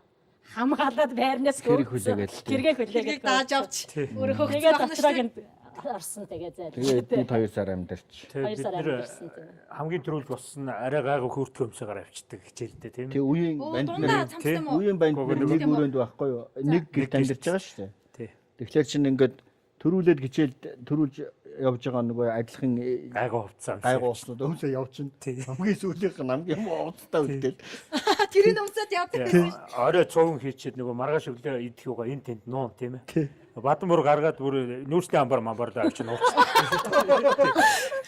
[SPEAKER 7] хамгаалаад байрнаас гэргээ хүлээгээд
[SPEAKER 1] дааж авч өөрөө хөгжиж
[SPEAKER 7] тэгээд
[SPEAKER 1] байна шүү.
[SPEAKER 7] дотроо орсон тэгээ зайлвал.
[SPEAKER 2] Тэгээд бид 2 сар амьдарч.
[SPEAKER 7] Хоёр сар амьдэрсэн тийм.
[SPEAKER 8] Хамгийн түрүүл болсон арай гайгүй хөөртгөө өмсөөр авчдаг хичээлдээ тийм.
[SPEAKER 2] Тэгээ үеийн банд нар үеийн банд нар нэг өрөөнд байхгүй юу? Нэг гэрт амьдарч байгаа шүү дээ.
[SPEAKER 8] Тий.
[SPEAKER 2] Тэгэхээр чинь ингээд төрүүлээд хичээлд төрүүлж явж байгаа нөгөө адилхан
[SPEAKER 8] Гайгүй хувцсан.
[SPEAKER 2] гайгүй ууснууд өмсөө явчихна. Хамгийн сүүлийнх нь хамгийн ууттай үедэл.
[SPEAKER 1] Тэрийг өмсөд явдаг гэсэн.
[SPEAKER 8] Орой цөөн хийчихэд нөгөө маргааш өглөө идэх юугаа энэ тэнд нуун тийм ээ. Бадам бүр гаргаад бүр нүүрсний амбар мамбарлаа авч нууцсан.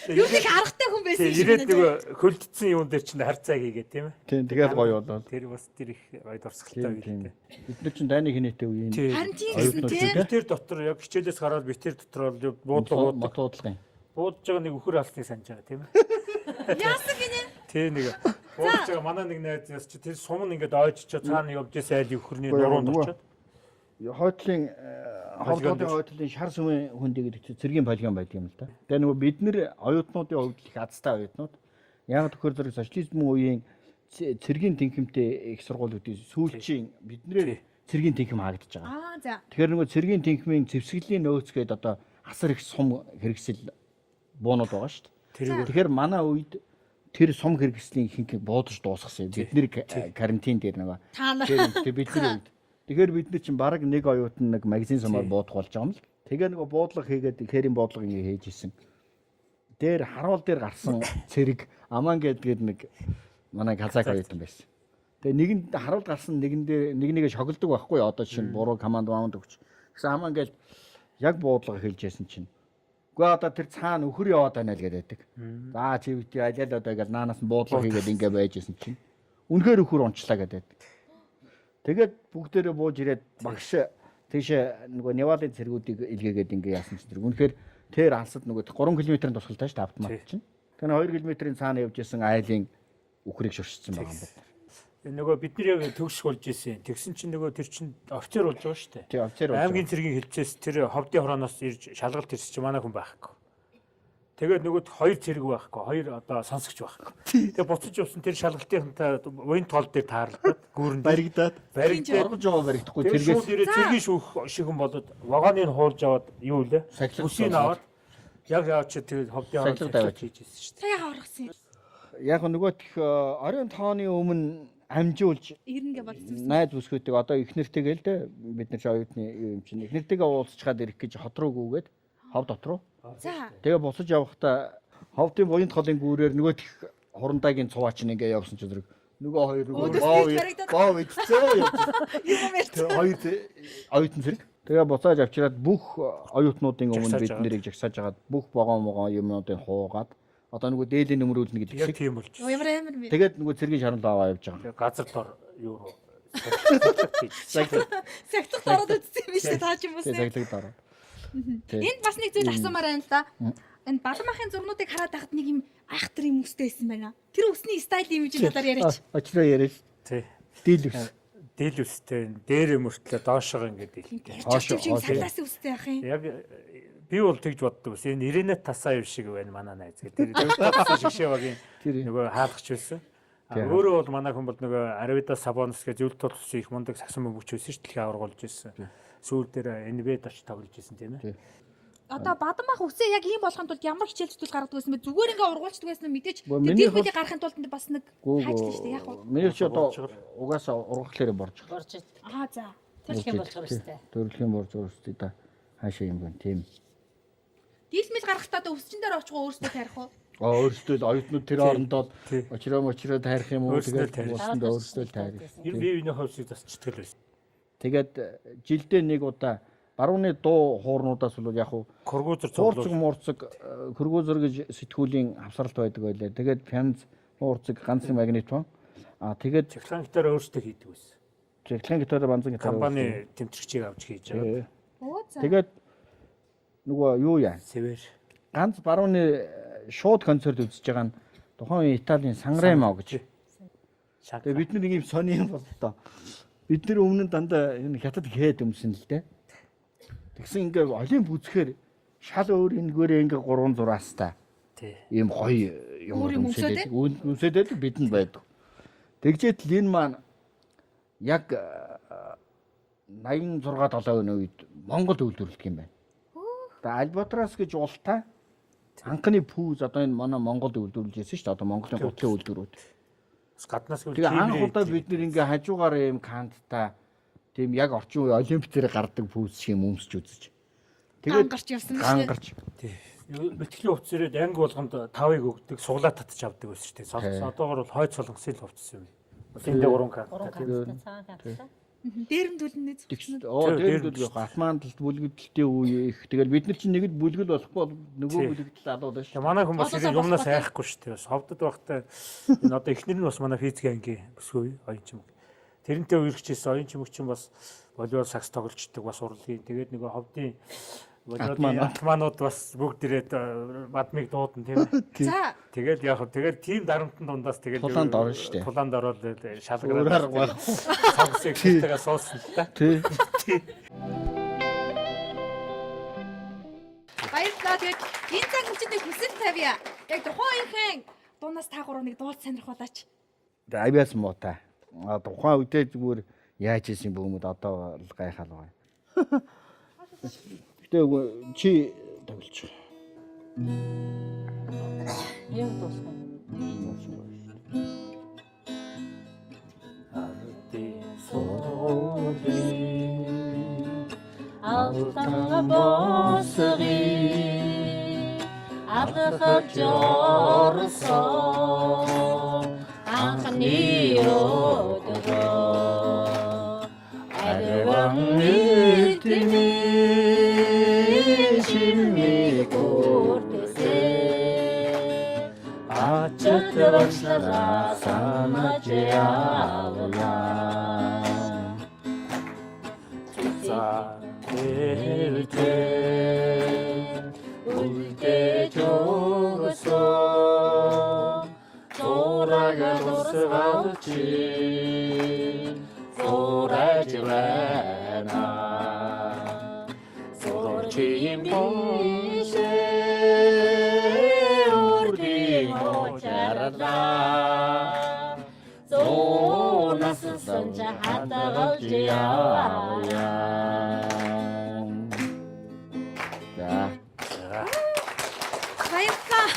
[SPEAKER 1] Юу нэг аргатай хүн байсан
[SPEAKER 8] Тийм ирээд нөгөө хөлдсөн юм дээр чинь харцаа хийгээд тийм ээ.
[SPEAKER 2] Тийм тэгээд гоё болоод.
[SPEAKER 8] Тэр бас тэр их гоё дурсгалтай
[SPEAKER 2] Тийм.
[SPEAKER 8] үедээ.
[SPEAKER 2] Бид нар чинь дайны хинэтэй үеийн
[SPEAKER 1] Харин тийм гэсэн тийм.
[SPEAKER 8] Битэр дотор яг хичээлээс гараад битэр дотор буудлага
[SPEAKER 2] мотодлын.
[SPEAKER 8] буудж байгаа нэг өхөр алсныг санаж байгаа тийм ээ.
[SPEAKER 1] Яасан гинэ?
[SPEAKER 8] Тий нэг буудж байгаа манай нэг найз чи тэр сум нь ингээд ойччоо цаана явж исэн айлын өхөрний нуруунд очиод
[SPEAKER 2] Хойтлын хойтлын шар сүмийн хүндий гэдэг чинь цэргийн полигон байдаг юм л да. Тэгээ нөгөө бид нэр оюутнуудын хувьд их азтай оюутнууд яг төхөр зэрэг социализмын үеийн цэргийн тэнхимтэй их сургуулиудын сүүлчийн биднэрээ цэргийн тэнхим хаагдаж байгаа.
[SPEAKER 1] Аа за.
[SPEAKER 2] Тэгэхээр нөгөө цэргийн тэнхимийн зэвсгэлийн нөөц гээд одоо асар их сум хэрэгсэл буунууд байгаа шүү дээ. Тэгэхээр манай үед тэр сум хэрэгслийн ихэнх буудаж дуусгасан юм. Бид нэр карантин дээр нөгөө. Тэр бид нар үед. Тэгэхээр бид нар чинь бараг нэг оюутан нэг магазин сумаар буудах болж байгаа юм л. Тэгээ нөгөө буудлага хийгээд хээрийн буудлага ингэ хийж исэн. Дээр харуул дээр гарсан цэрэг аман гэдэг нэг манай казак оюутан байсан. Тэгээ нэгэнд харуул гарсан нэгэн дээр нэгээ шоглдог байхгүй одоо чинь буруу команд маамд өгч. Гэсэн аман гээд яг буудлага хэлж яасан чинь. Гэхдээ одоо тэр цаана өхөр яваад байна л гэдэг. За чи бити алиал одоо гэж наанаас нь буудлага хийгээд ингэ байж исэн чинь. Үнэхээр өхөр унчлаа гэдэг. Тэгээд бүгдээрээ бууж ирээд багш тийшээ нөгөө Невадын цэргүүдийг илгээгээд ингээ яасан чинь тэр үнэхээр тэр алсад нөгөө 3 км-ийн тусгалтай ш 5 мат чинь. Тэгэхээр 2 км-ийн цаана явж исэн айлын үхрийг шуршсан байгаа юм байна.
[SPEAKER 8] Нөгөө бид нар яг төгсөх болж исэн. Тэгсэн чинь нөгөө тэр чинь офицер болж байгаа шүү дээ.
[SPEAKER 2] Тий офицер болж.
[SPEAKER 8] Аймгийн цэргийн хэлцээс тэр ховдын хорооноос ирж шалгалт ирсэн чинь манай хүн байхгүй. Тэгээд нөгөө хоёр цэрэг байхгүй. Хоёр одоо сонсогч байхгүй. Тэгээд буцаж явсан тэр шалгалтынхантай уян тоол дээр таарлаад гүүрэнд
[SPEAKER 2] баригдаад оргож байгаа баригдахгүй
[SPEAKER 8] тэргээс цэргийн шүүх шигэн болоод вагоныг хуулж аваад юу лээ? Үсийг аваад яг яа чи тэр ховдын хорооноос тавьж хийж ирсэн шүү дээ.
[SPEAKER 1] Та яга оргосон юм?
[SPEAKER 2] Яг нөгөөх оройн тооны өмнө амжуулж
[SPEAKER 1] Ирнэ болсон юм.
[SPEAKER 2] найз бүсгүйдэг одоо их нэртэйгээ л дээ бид нар чи оюутны юм чинь их нэртэйгээ уулзчаад ирэх гэж хот руу гүгээд хов дотор.
[SPEAKER 1] За.
[SPEAKER 2] Тэгээ буцаж явахдаа ховдын буян толын гүүрээр нөгөө их хурандагийн цуваач ингээ явсан ч зэрэг нөгөө хоёр нөгөө боо идцээ явж.
[SPEAKER 1] Юм ярьж.
[SPEAKER 2] Хоёр оюутан зэрэг. Тэгээ буцааж авчираад бүх оюутнуудын өмнө бид нэрийг жагсааж агаад бүх могоо юмнуудыг хуугаад одоо нөгөө дээлийн нөмрүүлнэ гэдэг
[SPEAKER 8] Яг
[SPEAKER 2] шиг.
[SPEAKER 8] тийм болж.
[SPEAKER 1] Ямар амар бэ?
[SPEAKER 2] Тэгээд нөгөө цэргийн шарнал аваа явж байгаа.
[SPEAKER 8] Газар дор юу руу.
[SPEAKER 1] Сагтах дороод үзсэн юм шиг тааж юм
[SPEAKER 2] Тэгээ
[SPEAKER 1] уусаа.
[SPEAKER 2] цаглаг дараа.
[SPEAKER 1] Энд бас нэг зүйл асуумаар байна л да. Энэ балмахын зурнуудыг хараад байхад нэг юм айхтар юм үстэй байсан байна. Тэр үсний стайл юм гэж надаар яриач.
[SPEAKER 2] Очроо яриаш.
[SPEAKER 8] Тий.
[SPEAKER 2] Дийлвс.
[SPEAKER 8] Дийл үстэй дээр мөртлөө доошоо ингээд дийлтэй.
[SPEAKER 1] Хошоо саглаас үстэй ах юм.
[SPEAKER 8] Яг би бол тэгж боддог ус. Энэ Ирэнэ тасаа юм шиг байна манай найз. Тэр шигшээвагийн нөгөө хаалгач байсан. Өөрөө бол манай хүн бол нөгөө Аравида Сабонос гэж зөвлөлт тулс их мундаг сагсан мөвч байсан шүү дээ. Дэлхийн аварга болж байсан. Сүүл дээр Энвэд очиж тоглож байсан тийм ээ.
[SPEAKER 1] Одоо бадамах үсээ яг ийм болохын тулд ямар хичээл зүтгэл гаргадаг байсан бэ? Зүгээр ингээ ургуулчдаг байсан нь мэдээж тэр дийхүүдийг гаргахын тулд бас нэг хайчдаг шүү дээ. Яг уу.
[SPEAKER 2] Миний чи одоо угаасаа ургахлаараа борж байгаа.
[SPEAKER 7] Борж идэг.
[SPEAKER 1] Аа за.
[SPEAKER 7] Төрөлхийн болж байгаа шүү дээ.
[SPEAKER 2] Төрөлхийн борж байгаа шүү дээ. Хаашаа юм бэ? Тийм.
[SPEAKER 1] Дийлмэл гаргахтаа одоо үсчин дээр очихоо өөрсдөө тарих уу?
[SPEAKER 2] Өөрсдөө л оюутнууд тэр орондоо очроо тайрах юм уу тэгээд өөрсдөө тайрах.
[SPEAKER 8] Ер нь биеийн хөвсийг засчдаг байсан.
[SPEAKER 2] Тэгээд жилдээ нэг удаа барууны дуу хуурнуудаас бол яг хуу
[SPEAKER 8] Хургуузар
[SPEAKER 2] цуурцаг муурцаг хөргүүзөр гэж сэтгүүлийн авсралт байдаг байлаа. Тэгээд пянз муурцаг ганцхан магнитон. Тэгээд
[SPEAKER 8] цэглэн гитар өөрсдөө хийдэг байсан.
[SPEAKER 2] цэглэн гитараа банзан гитар.
[SPEAKER 8] Компани тэмцэгчийг авч хийж байгаа.
[SPEAKER 2] Тэгээд нөгөө юу яа?
[SPEAKER 8] Сэвэр.
[SPEAKER 2] Ганц барууны шууд концерт үзэж байгаа нь тухайн Италийн Санремо гэж. Тэгээд бид нэг юм сони юм бол тоо. Бид нар өмнө нь дандаа энэ хятад хэд өмсөн л дээ. Тэгсэн ингээ олимп үзэхээр шал өөр энэгээрээ ингээ 3-6 та.
[SPEAKER 8] Тий.
[SPEAKER 2] Ийм гоё юм өмсөдөд бидэнд байдаг. Тэгжээд л энэ маань яг 86-70% үед Монгол үйлдвэрлэдэг юм байна. Тэгээ Альбатрос гэж ултай анхны пүүз одоо энэ манай Монголд үйлдвэрлэж байсан шүү дээ. Одоо Монголын гутлын үйлдвэрүүд.
[SPEAKER 8] Гаднаас
[SPEAKER 2] Тэгээ анх удаа бид нэр ингээ хажуугаараа юм канттай тийм яг орчин үеийн олимп дээр гардаг пүүз шиг юм өмсч үзэж.
[SPEAKER 1] Тэгээд гарч явсан шүү дээ.
[SPEAKER 2] Гарч.
[SPEAKER 8] тий. Бэлтгэлийн хувцас ирээд анги болгонд 5-ыг өгдөг, суглаа татж авдаг байсан шүү дээ. Одоогор бол хойд солонгосын л хувцас юм. Эндээ 3 карт.
[SPEAKER 7] Цагаан карттай.
[SPEAKER 1] Дээрэмдүүлнэ зөвхөн.
[SPEAKER 2] Дээрэмдүүл Атман талд бүлгэдэлтийн үе их. Тэгэл бид нар чинь нэгд бүлгэл болохгүй нөгөө бүлгэдэл алууд шүү.
[SPEAKER 8] Манай хүн бас юмнаас айхгүй шүү дээ. Бас ховдод байхдаа энэ одоо эхнэр нь бас манай физикийн анги бүсгүй оюун чимэг. Тэрнтэй үерхчихсэн оюун чимэг чинь бас волейбол сакс тоглолцдог бас урлагийн. Тэгээд нөгөө ховдын Атманууд бас бүгд ирээд бадмиг дуудана тийм ээ.
[SPEAKER 1] За.
[SPEAKER 8] Тэгэл яг тэгэл тим дарамтын дундаас тэгэл
[SPEAKER 2] Тулаанд орно шүү дээ.
[SPEAKER 8] Тулаанд ороод шалгараад цогсыг хэлтэйгээ суусан л та.
[SPEAKER 2] Тий.
[SPEAKER 1] Баярлалаа. Тэгээд энэ цаг хүчтэй хүсэл тавья. Яг тухайн үеийн дуунаас та гурав нэг дуулт сонирхуулаач.
[SPEAKER 2] Авиас муутай. Тухайн үедээ зүгээр яаж ийсэн бөөмөд одоо л гайхал байгаа. Гэтэ чи тоглож байгаа.
[SPEAKER 7] Юу дуусах юм? Алтан босги алхаж орсон анхны өдрөө алван нийтний шимми хүртэсэ ачаат багшлаа санаж явлаа
[SPEAKER 8] 될때 울때 좋소 돌아가도 쓰가없지 소라지 마나 소로친 보세 우리 모자라다 소나스 선자 하다가 지야야
[SPEAKER 1] Баярлалаа.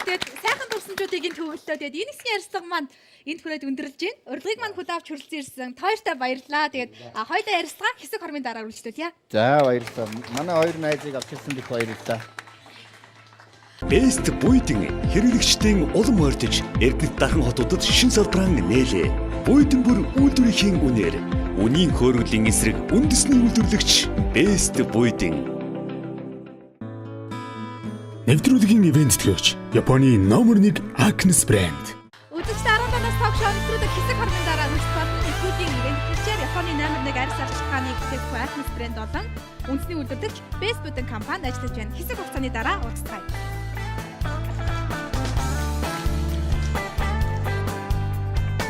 [SPEAKER 1] Тэгээд сайхан дурсамжуудыг төвлөлөө. Тэгээд энэ хэсгийн ярилцлага маань энд хүрээд өндөрлөж байна. Урилгыг маань хүлээн авч хүрэлцэн ирсэн. Тойртой баярлалаа. Тэгээд хоёулаа ярилцлага хэсэг хормын дараа үргэлжлүүлье.
[SPEAKER 2] За баярлалаа. Манай хоёр найзыг авч ирсэн их баярлалаа.
[SPEAKER 6] Best Буйдын хэрэглэгчдийн улам ойртож эрдэнэт дархан хотуудад шин салбараа нээлээ. Буйдын бүр үйлдвэрийн үнээр үнийн хөөргөлийн эсрэг үндэсний үйлдвэрлэгч Best Буйдын нэвтрүүлгийн ивент төгөөч Японы номер 1 Acnes брэнд.
[SPEAKER 1] Үзэгчдээ 17-наас ток шоу нэвтрүүлэг хэсэг хормын дараа үзэж болно. Нэвтрүүлгийн ивент гэхээр Японы номер 1 арьс арчилгааны бүтээгдэхүүн Acnes брэнд болон үндэсний үйлдвэрлэгч Best Building компани ажиллаж байна. Хэсэг хугацааны дараа уулзцгаая.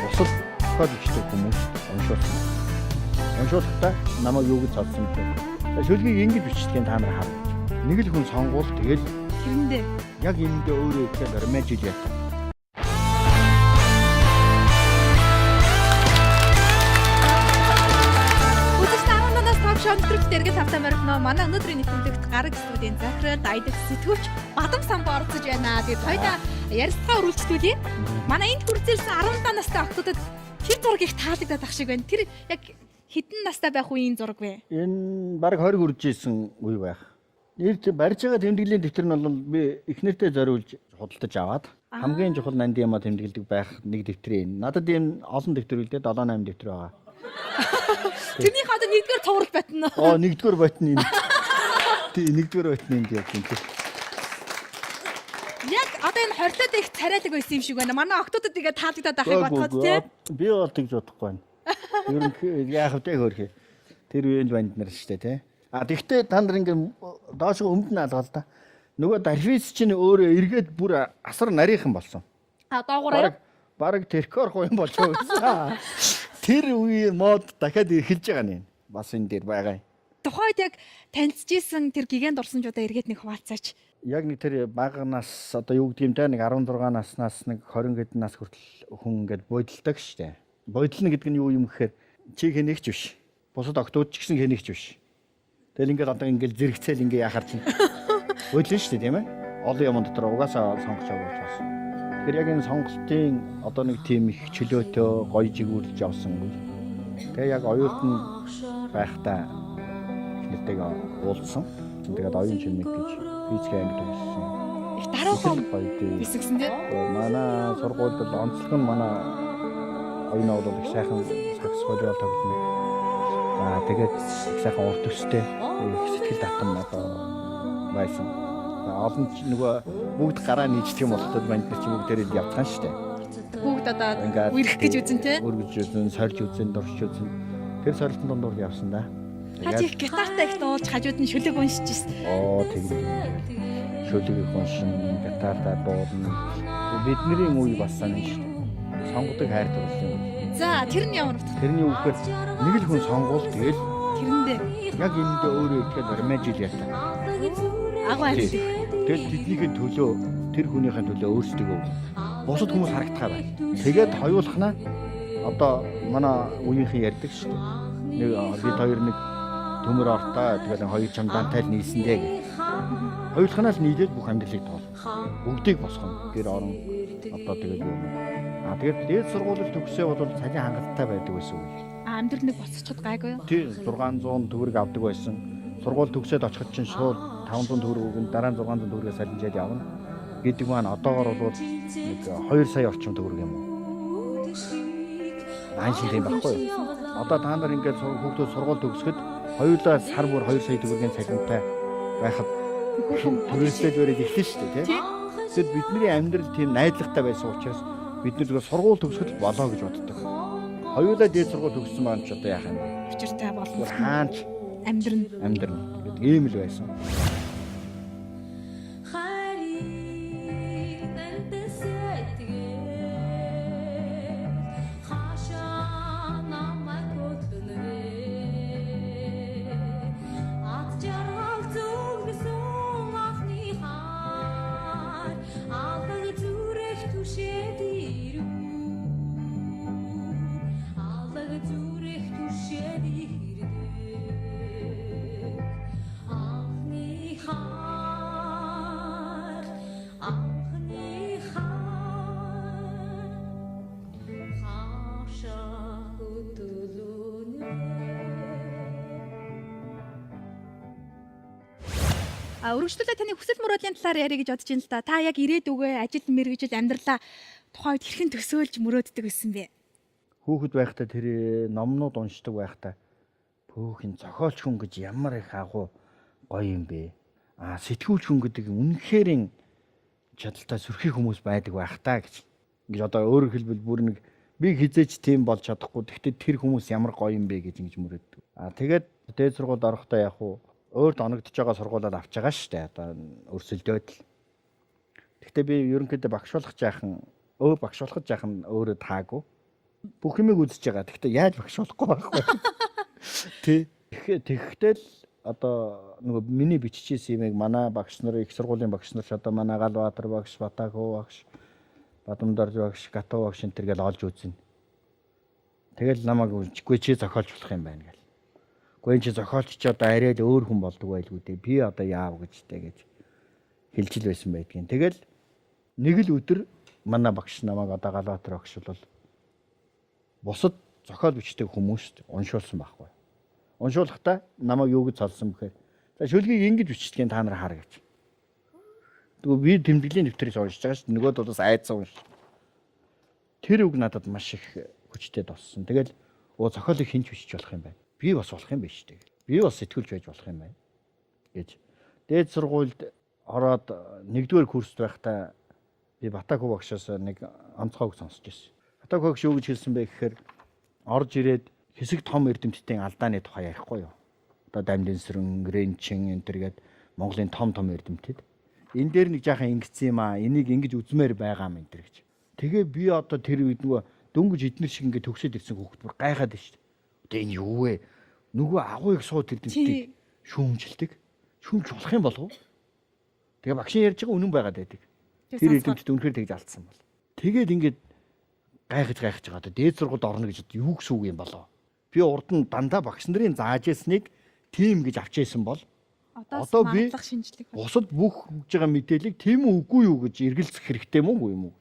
[SPEAKER 2] Бусад тохиолдолтой хүмүүс уншуулахдаа намайг юу гэж цадсан бэ? Шүлгийг ингэж бичлэгийн та нар харна. Нэг л хүн сонгуул тэгэл
[SPEAKER 1] Тэрэндээ.
[SPEAKER 2] яг энэндээ өөрөө ихээр нормаж ил ята.
[SPEAKER 1] Үзэгчдээ 17-наас ток шоу нэвтрүүлэгт эргэж тавтай морилно. Манай өнөөдрийн нэвтрүүлэгт гараг студийн захирал, айдаг сэтгүүлч Бадам самбо оролцож байна. Тэгээд хоёулаа ярилцлага үргэлжлүүлье. Манай энд хүрэлцсэн 17 настай охтуудад тэр зураг их таалагдаад ах шиг байна. Тэр яг хэдэн настай байх үеийн зураг вэ?
[SPEAKER 2] Энэ баг 20 хүрж исэн үе байх. Нэрд барьж байгаа тэмдэглэлийн дэвтэр нь бол би эхнэртэй зориулж худалдаж аваад хамгийн чухал нанд юмаа тэмдэглэдэг байх нэг дэвтрийн. Надад ийм олон дэвтэр үлдээ 7 8 дэвтэр байгаа.
[SPEAKER 1] Тэрний хаад нэгдүгээр цуврал батна.
[SPEAKER 2] Нэгдүгээр батны энэ. Тий нэгдүгээр батны энэ яг тийм.
[SPEAKER 1] Яг одоо энэ 20-тод их царайлаг байсан юм шиг байна. Манай охтуудад тэгээ таалагдаад байхыг бодоход тий.
[SPEAKER 2] Би бол тэгж бодохгүй байна. Ер нь яах вэ хөөрхий. Тэр үеийн банд нар шүү дээ тий. Тэгвэл та нар ингэ доош өмнө нь алгаа л да. Нөгөө дарфис чинь өөрөө эргээд бүр асар нарийнхан болсон.
[SPEAKER 1] Доогуураа.
[SPEAKER 2] Бараг тэркор гоё юм болчихоо гэсэн. Тэр үеийн мод дахиад эхэлж байгаа нэ. Бас энэ дээр байгаа.
[SPEAKER 1] Тухайд яг танилцжсэн тэр гигant дурсамжуудаа эргээд нэг хуваалцаач.
[SPEAKER 2] Яг нэг тэр багнаас одоо юу гэдэг юм те нэг 16 наснаас нэг 20 гэд нас хүртэл хүн ингээд бодилдог штэ. Бодлно гэдэг нь юу юм гэхээр чи хэнийгч биш. Бусад октод ч гэсэн хэнийгч биш. Тэгэл ингээд одоо ингээд зэрэгцээл ингээд яхаар чинь. Бодлно штэ тийм ээ. Олон юм дотор угаасаа сонгож байгаа учраас. Тэгэхээр яг энэ сонголтын одоо нэг тийм их чөлөөтэй гоё жигүүлж явсан үе. Тэгээ яг оюутан байхдаа эхнэртэйгээ уулзсан. Тэгээд оюун чимэг гэж физик анги төгссөн.
[SPEAKER 1] Их даруухан
[SPEAKER 2] гоё
[SPEAKER 1] хэсэгсэн тий.
[SPEAKER 2] Манай сургуульд бол онцлог нь манай оюунаа бол их сайхан сакс волейбол тоглоно. Тэгээд их сайхан урт төстэй сэтгэл татам одоо байсан. Олон нөгөө бүгд гараа нийцдэг юм болоход банд нар чи бүгдээр л явцгаан шүү дээ.
[SPEAKER 1] Бүгд одоо үрэх гэж үзэн тий.
[SPEAKER 2] Үргэж үзэн, сорж үзэн, дурч үзэн. Тэр сорилтын дундуур явсан да.
[SPEAKER 1] Хаж их гитартай их дуулж хажууд нь шүлэг уншижсэн.
[SPEAKER 2] Тийм. Шүлэг уншин, гитартаа дуулна. Бидний үе бас санаа шүү дээ. Сонгодог хайр дурлал юм.
[SPEAKER 1] За тэр нь ямар вэ?
[SPEAKER 2] Тэрний үгээр нэг л хүн сонгуул тэгэл
[SPEAKER 1] тэрэндээ
[SPEAKER 2] яг энэндээ өөрөө ихээр нормаж ил ята.
[SPEAKER 1] Агуу амт.
[SPEAKER 2] Тэгэл тэднийхээ төлөө тэр хүнийхээ төлөө өөрсдөө бусад хүмүүс харагдахаа байна. Тэгээд хоёулахнаа одоо манай үеийнхэн ярьдаг шүү дээ. Нэг бид хоёр нэг төмөр ортоо тэгэл хоёр чамдаантай л нийлсэндээ гэх. Хоёулахнаа л нийлээд бүх амьдралыг тоол. Бүгдийг босгоно. Гэр орон одоо тэгэл юу. Тэгээд дээд сургуулийг төгсөө бол цалин хангалттай байдаг байсан үе.
[SPEAKER 1] Амьдрал нэг босчиход гайгүй юу?
[SPEAKER 2] Тий 600 төгрөг авдаг байсан. Сургууль төгсөөд очиход чинь шууд 500 төгрөгийг дараа нь 600 төгрөгөөр салинжаад явна гэдэг маань одоогоор бол нэг 2 сая орчим төгрөг юм уу. Аашин тийм байхгүй юу? Одоо та нар ингээд хүүхдүүд сургууль төгсөхөд хоёулаа сар бүр 2 сая төгрөгийн цалинтай байхад төрөлсөд өрөөд ихлэн шүү дээ тий. Тэгэд бидний амьдрал тийм найдвартай байсан учраас бид нэг сургууль төгсөхөд болоо гэж боддог. Хоёулаа дээд сургууль төгссөн маань ч одоо яах юм бэ?
[SPEAKER 1] Учиртай болов.
[SPEAKER 2] Хаач
[SPEAKER 1] Амьдрын.
[SPEAKER 2] амьдрна гэдэг ийм л байсан.
[SPEAKER 1] Өргөжлөлөө таны хүсэл мөрөөдлийн талаар ярих гэж бодож байна л да. Та яг ирээдүгөө ажил мэргэжил амьдралаа тухайн үед хэрхэн төсөөлж мөрөөддөг байсан бэ?
[SPEAKER 2] Хүүхэд байхдаа тэр номнууд уншдаг байхдаа бөөхөн зохиолч хүн гэж ямар их агуу гоё юм бэ? Сэтгүүлч хүн гэдэг үнэхэрийн чадaltaй сүрхий хүмүүс байдаг байх та гэж. Ингэж одоо өөрөөр хэлбэл бүр нэг би хизээч тийм болж чадахгүй. Тэгтээ тэр хүмүүс ямар гоё юм бэ гэж ингэж мөрөөддөг. Тэгээд дээд сургуульд орохдоо яг уу өөрт оногдож байгаа сургуулиуд авч байгаа шүү дээ. Одоо өрсөлдөөд л. Гэхдээ би ерөнхийдөө багшуулах жаахан өөрөө таагүй. Бүх юмыг үзэж байгаа. Гэхдээ яаж багшуулахгүй байхгүй. Тэгэхдээ л одоо нөгөө миний биччихсэн юмыг манай багш нар, их сургуулийн багш нар одоо манай Галбаатар багш, Батагов багш, Бадамдар багш, Гатуу багш энэ төр гэл олж үзнэ. Тэгэл намайг үгүй чи зохиолч болох юм байна гэл. Гүн чи зохиолч чи одоо арай л өөр хүн болдог байлгүй дээ. Би одоо яав гэж хэлж ил байсан байдгийн. Тэгэл нэг л өдөр манай багш намайг одоо Галбаатар багш бол бусад зохиол бичдэг хүмүүст уншуулсан байхгүй. Уншуулахдаа намайг юу гэж цолсон бэхээр за шүлгийг ингэж бичдэг та нар хар гэж. Тэгвэл би тэмдэглэлийн дэвтрээс уншиж байгаа шүү дээ. Нөгөөд бол бас айдсан унш. Тэр үг надад маш их хүчтэй тоссон. Тэгэл зохиолыг хинч бичиж болох юм байна. Би бас болох юм биш үү. Би бас сэтгүүлч байж болох юм байна гэж. Дээд сургуульд ороод 1-р курст байхдаа би Батагов багшаас нэг онцгой үг сонсч байсан. Батагов багш юу гэж хэлсэн бэ гэхээр орж ирээд хэсэг том эрдэмтдийн алдааны тухай ярихгүй юу. Одоо Дамдинсрэн, Грэнчин энэ төргээд Монголын том эрдэмтэд. Энэ дээр нэг жаахан ингэсэн юм аа. Энийг ингэж үзмээр байгаа юм энэ төр гэж. Тэгээ би одоо тэр үед нөгөө дөнгөж эднэр шиг ингэ төгсөөд ирсэн хүүхд бүр гайхаад байна шүү дээ. Одоо энэ юу вэ? Нөгөө агуу их сууд эрдэмтдийг шүүмжилдэг. Шүүмж болох юм болов уу? Тэгээ багшийн ярьж байгаа үнэн байгаад байдаг. Тэр эрдэмтэд үнэхээр тэгж алдсан бол. Тэгээд ингэж гайхаж байгаа. Одоо дээд сургуульд орно гэж юу гэсэн үг юм болоо? Би урд нь дандаа багш нарын зааж ясныг тим гэж авч ийсэн бол одоо би бусад бүх хөгж байгаа мэдээллийг тийм үгүй юу гэж эргэлзэх хэрэгтэй юм уу?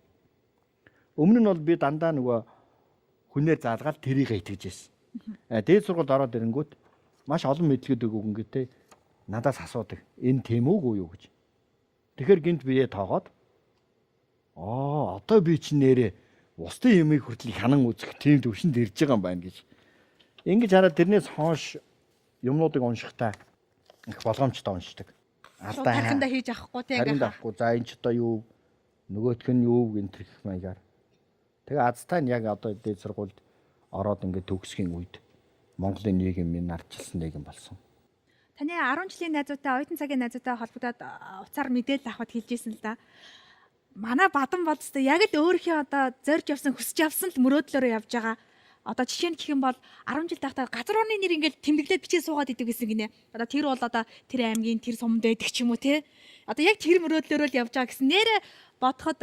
[SPEAKER 2] Өмнө нь бол би дандаа нөгөө хүнээр заалгаад тэрийг итгэж ийсэн. Дээд сургуульд ороод ирэнгүүт маш олон мэдлэгүүд өгөнгөтэй надаас асуудаг. Энэ тийм үгүй юу гэж. Тэгэхээр гинт бие тоогоод одоо би чинь нэрээ устын юмыг хүртэл ханан үзэх тийм төвшөнд ирж байгаа юм байна гэж. Ингэж хараад тэрнээс хойш юмнуудыг уншихтаа их болгоомжтой уншдаг.
[SPEAKER 1] Тархиндаа хийж авахгүй тийм
[SPEAKER 2] ингээд авахгүй. За энэ ч одоо юу нөгөөх нь юу гэнт гэх маягаар. Тэгээ азтай нь яг одоо дээд сургуульд ороод ингээд төгсгийн үед Монголын нийгмийн ардчилсан нийгэм болсон.
[SPEAKER 1] Таны 10 жилийн найзуутай, оюутан цагийн найзуутай холбогдоод уцаар мэдээлэл авахд хэлжсэн л да. Манай Бадан бодстой яг л өөрийнхөө одоо зорж явсан, хүсэж явсан л мөрөөдлөөрөө явж байгаа. Одоо жишээ нь гэх юм бол 10 жил тахтаа газар орны нэр ингээд тэмдэглээд бичиж суугаад идэг гэсэн гинэ. Одоо тэр бол одоо тэр аймгийн тэр сумд байдаг ч юм уу те. Одоо яг тэр мөрөөдлөөрөө л явж байгаа гэсэн нэрэ бодоход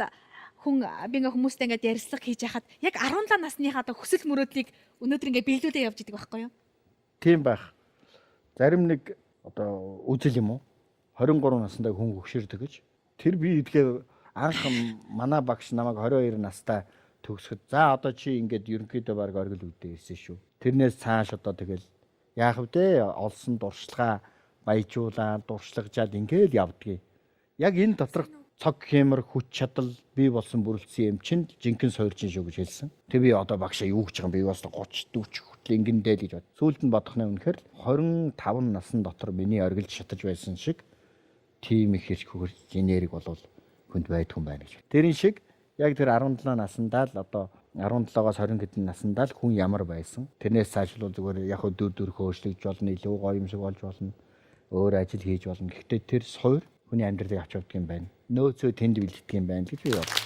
[SPEAKER 1] хүн би ингээ хүмүүстэй ингээд ярилцлага хийж яхад яг 17 насныхаа одоо хүсэл мөрөөдлийг өнөөдөр ингээ биелүүлээ явж идэг байхгүй юу?
[SPEAKER 2] Тийм байх. Зарим нэг одоо үзэл юм уу? 23 наснда хүн хөгшөрдөг гэж. Тэр би идэхээр анх манай багш намайг 22 настай төгсөхөд за одоо чи ингээд ерөнхийдөө баг оргил үүдээ ирсэн шүү. Тэрнээс цааш одоо тэгэл яах вэ? Олсон дуршлагаа баяжуулаад дуршлагжаад ингээд явдгийг. Яг энэ доторх цог хэмэр хүч чадал бий болсон бүрэлдэхүүн юм чинь жинхэнэ сойрчин шүү гэж хэлсэн. Тэг би одоо багшаа юу гэж байгаа юм бэ? Бас 30 40 хүртэл ингэндээ л гэж бод. Сүүлд нь бодох нь үнэхээр 25 насны дотор миний оргилж шатаж байсан шиг тийм их хэрэг хөрж инерийг болвол хүнд байдгүй юм байна гэж. Тэрэн шиг Яг тэр 17 наснда л одоо 17-оос 20 хэдэн наснда л хүн ямар байсан. Тэрнээс цаашлуу зүгээр яг хөө дүр хөөшлөгж болно, илүү гоё юмшиг болж болно. Өөр ажил хийж болно. Гэхдээ тэр суур хүний амьдралыг авч явдаг юм байна. Нөөцөө тэнд бэлддэг юм байна гэж би бодлоо.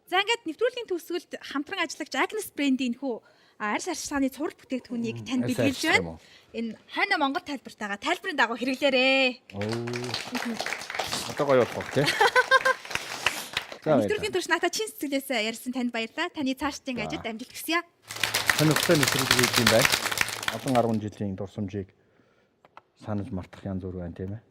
[SPEAKER 1] За ингээд нэвтрүүлгийн төгсгөлд хамтран ажиллагч Agnes брендийн хүү арьс арчилгааны цуврал бүтээгдэхүүнийг танд бэлгэлж байна. Энэ хойно Монгол тайлбартайгаа тайлбарын дагуу хэрэглээрэй.
[SPEAKER 2] Одоо гоё болох тий. За
[SPEAKER 1] Нэвтрүүлгийн турш надад чин сэтгэлээс ярьсан танд баярлалаа. Таны цаашдын ажилд амжилт хүсье.
[SPEAKER 2] Сонирхолтой нэвтрүүлэг юм байна. Олон 10 жилийн дурсамжийг санаж мартах янз бүр байна тийм ээ.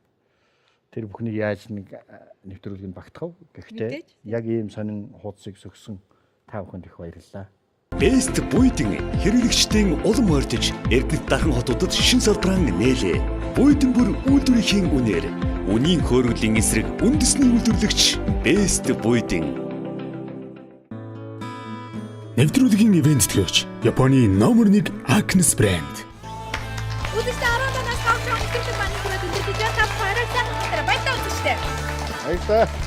[SPEAKER 2] Тэр бүхнийг яаж нэг нэвтрүүлгэнд багтахав. Гэхдээ яг ийм сонин хуудсыг сөгсөн та бүхэнд их баярлалаа.
[SPEAKER 6] Best Буйдын хэрэглэгчдийн улам ойртож эрдэнэт дархан хотуудад шин салбараа нээлээ. Буйдын бүр үйлдвэрийн үнээр үнийн хөөргөлийн эсрэг үндэсний үйлдвэрлэгч Best Буйдын. Нэвтрүүлгийн ивент төгөөч Японы номер 1 Agnes брэнд.
[SPEAKER 1] Үзэгчдээ 10 данаас хавчрах хэвчээ манай хүрээд өндөрлөж байгаа баярлалаа. Тэр баярлалаа үзэгчдээ.
[SPEAKER 2] Баярлалаа.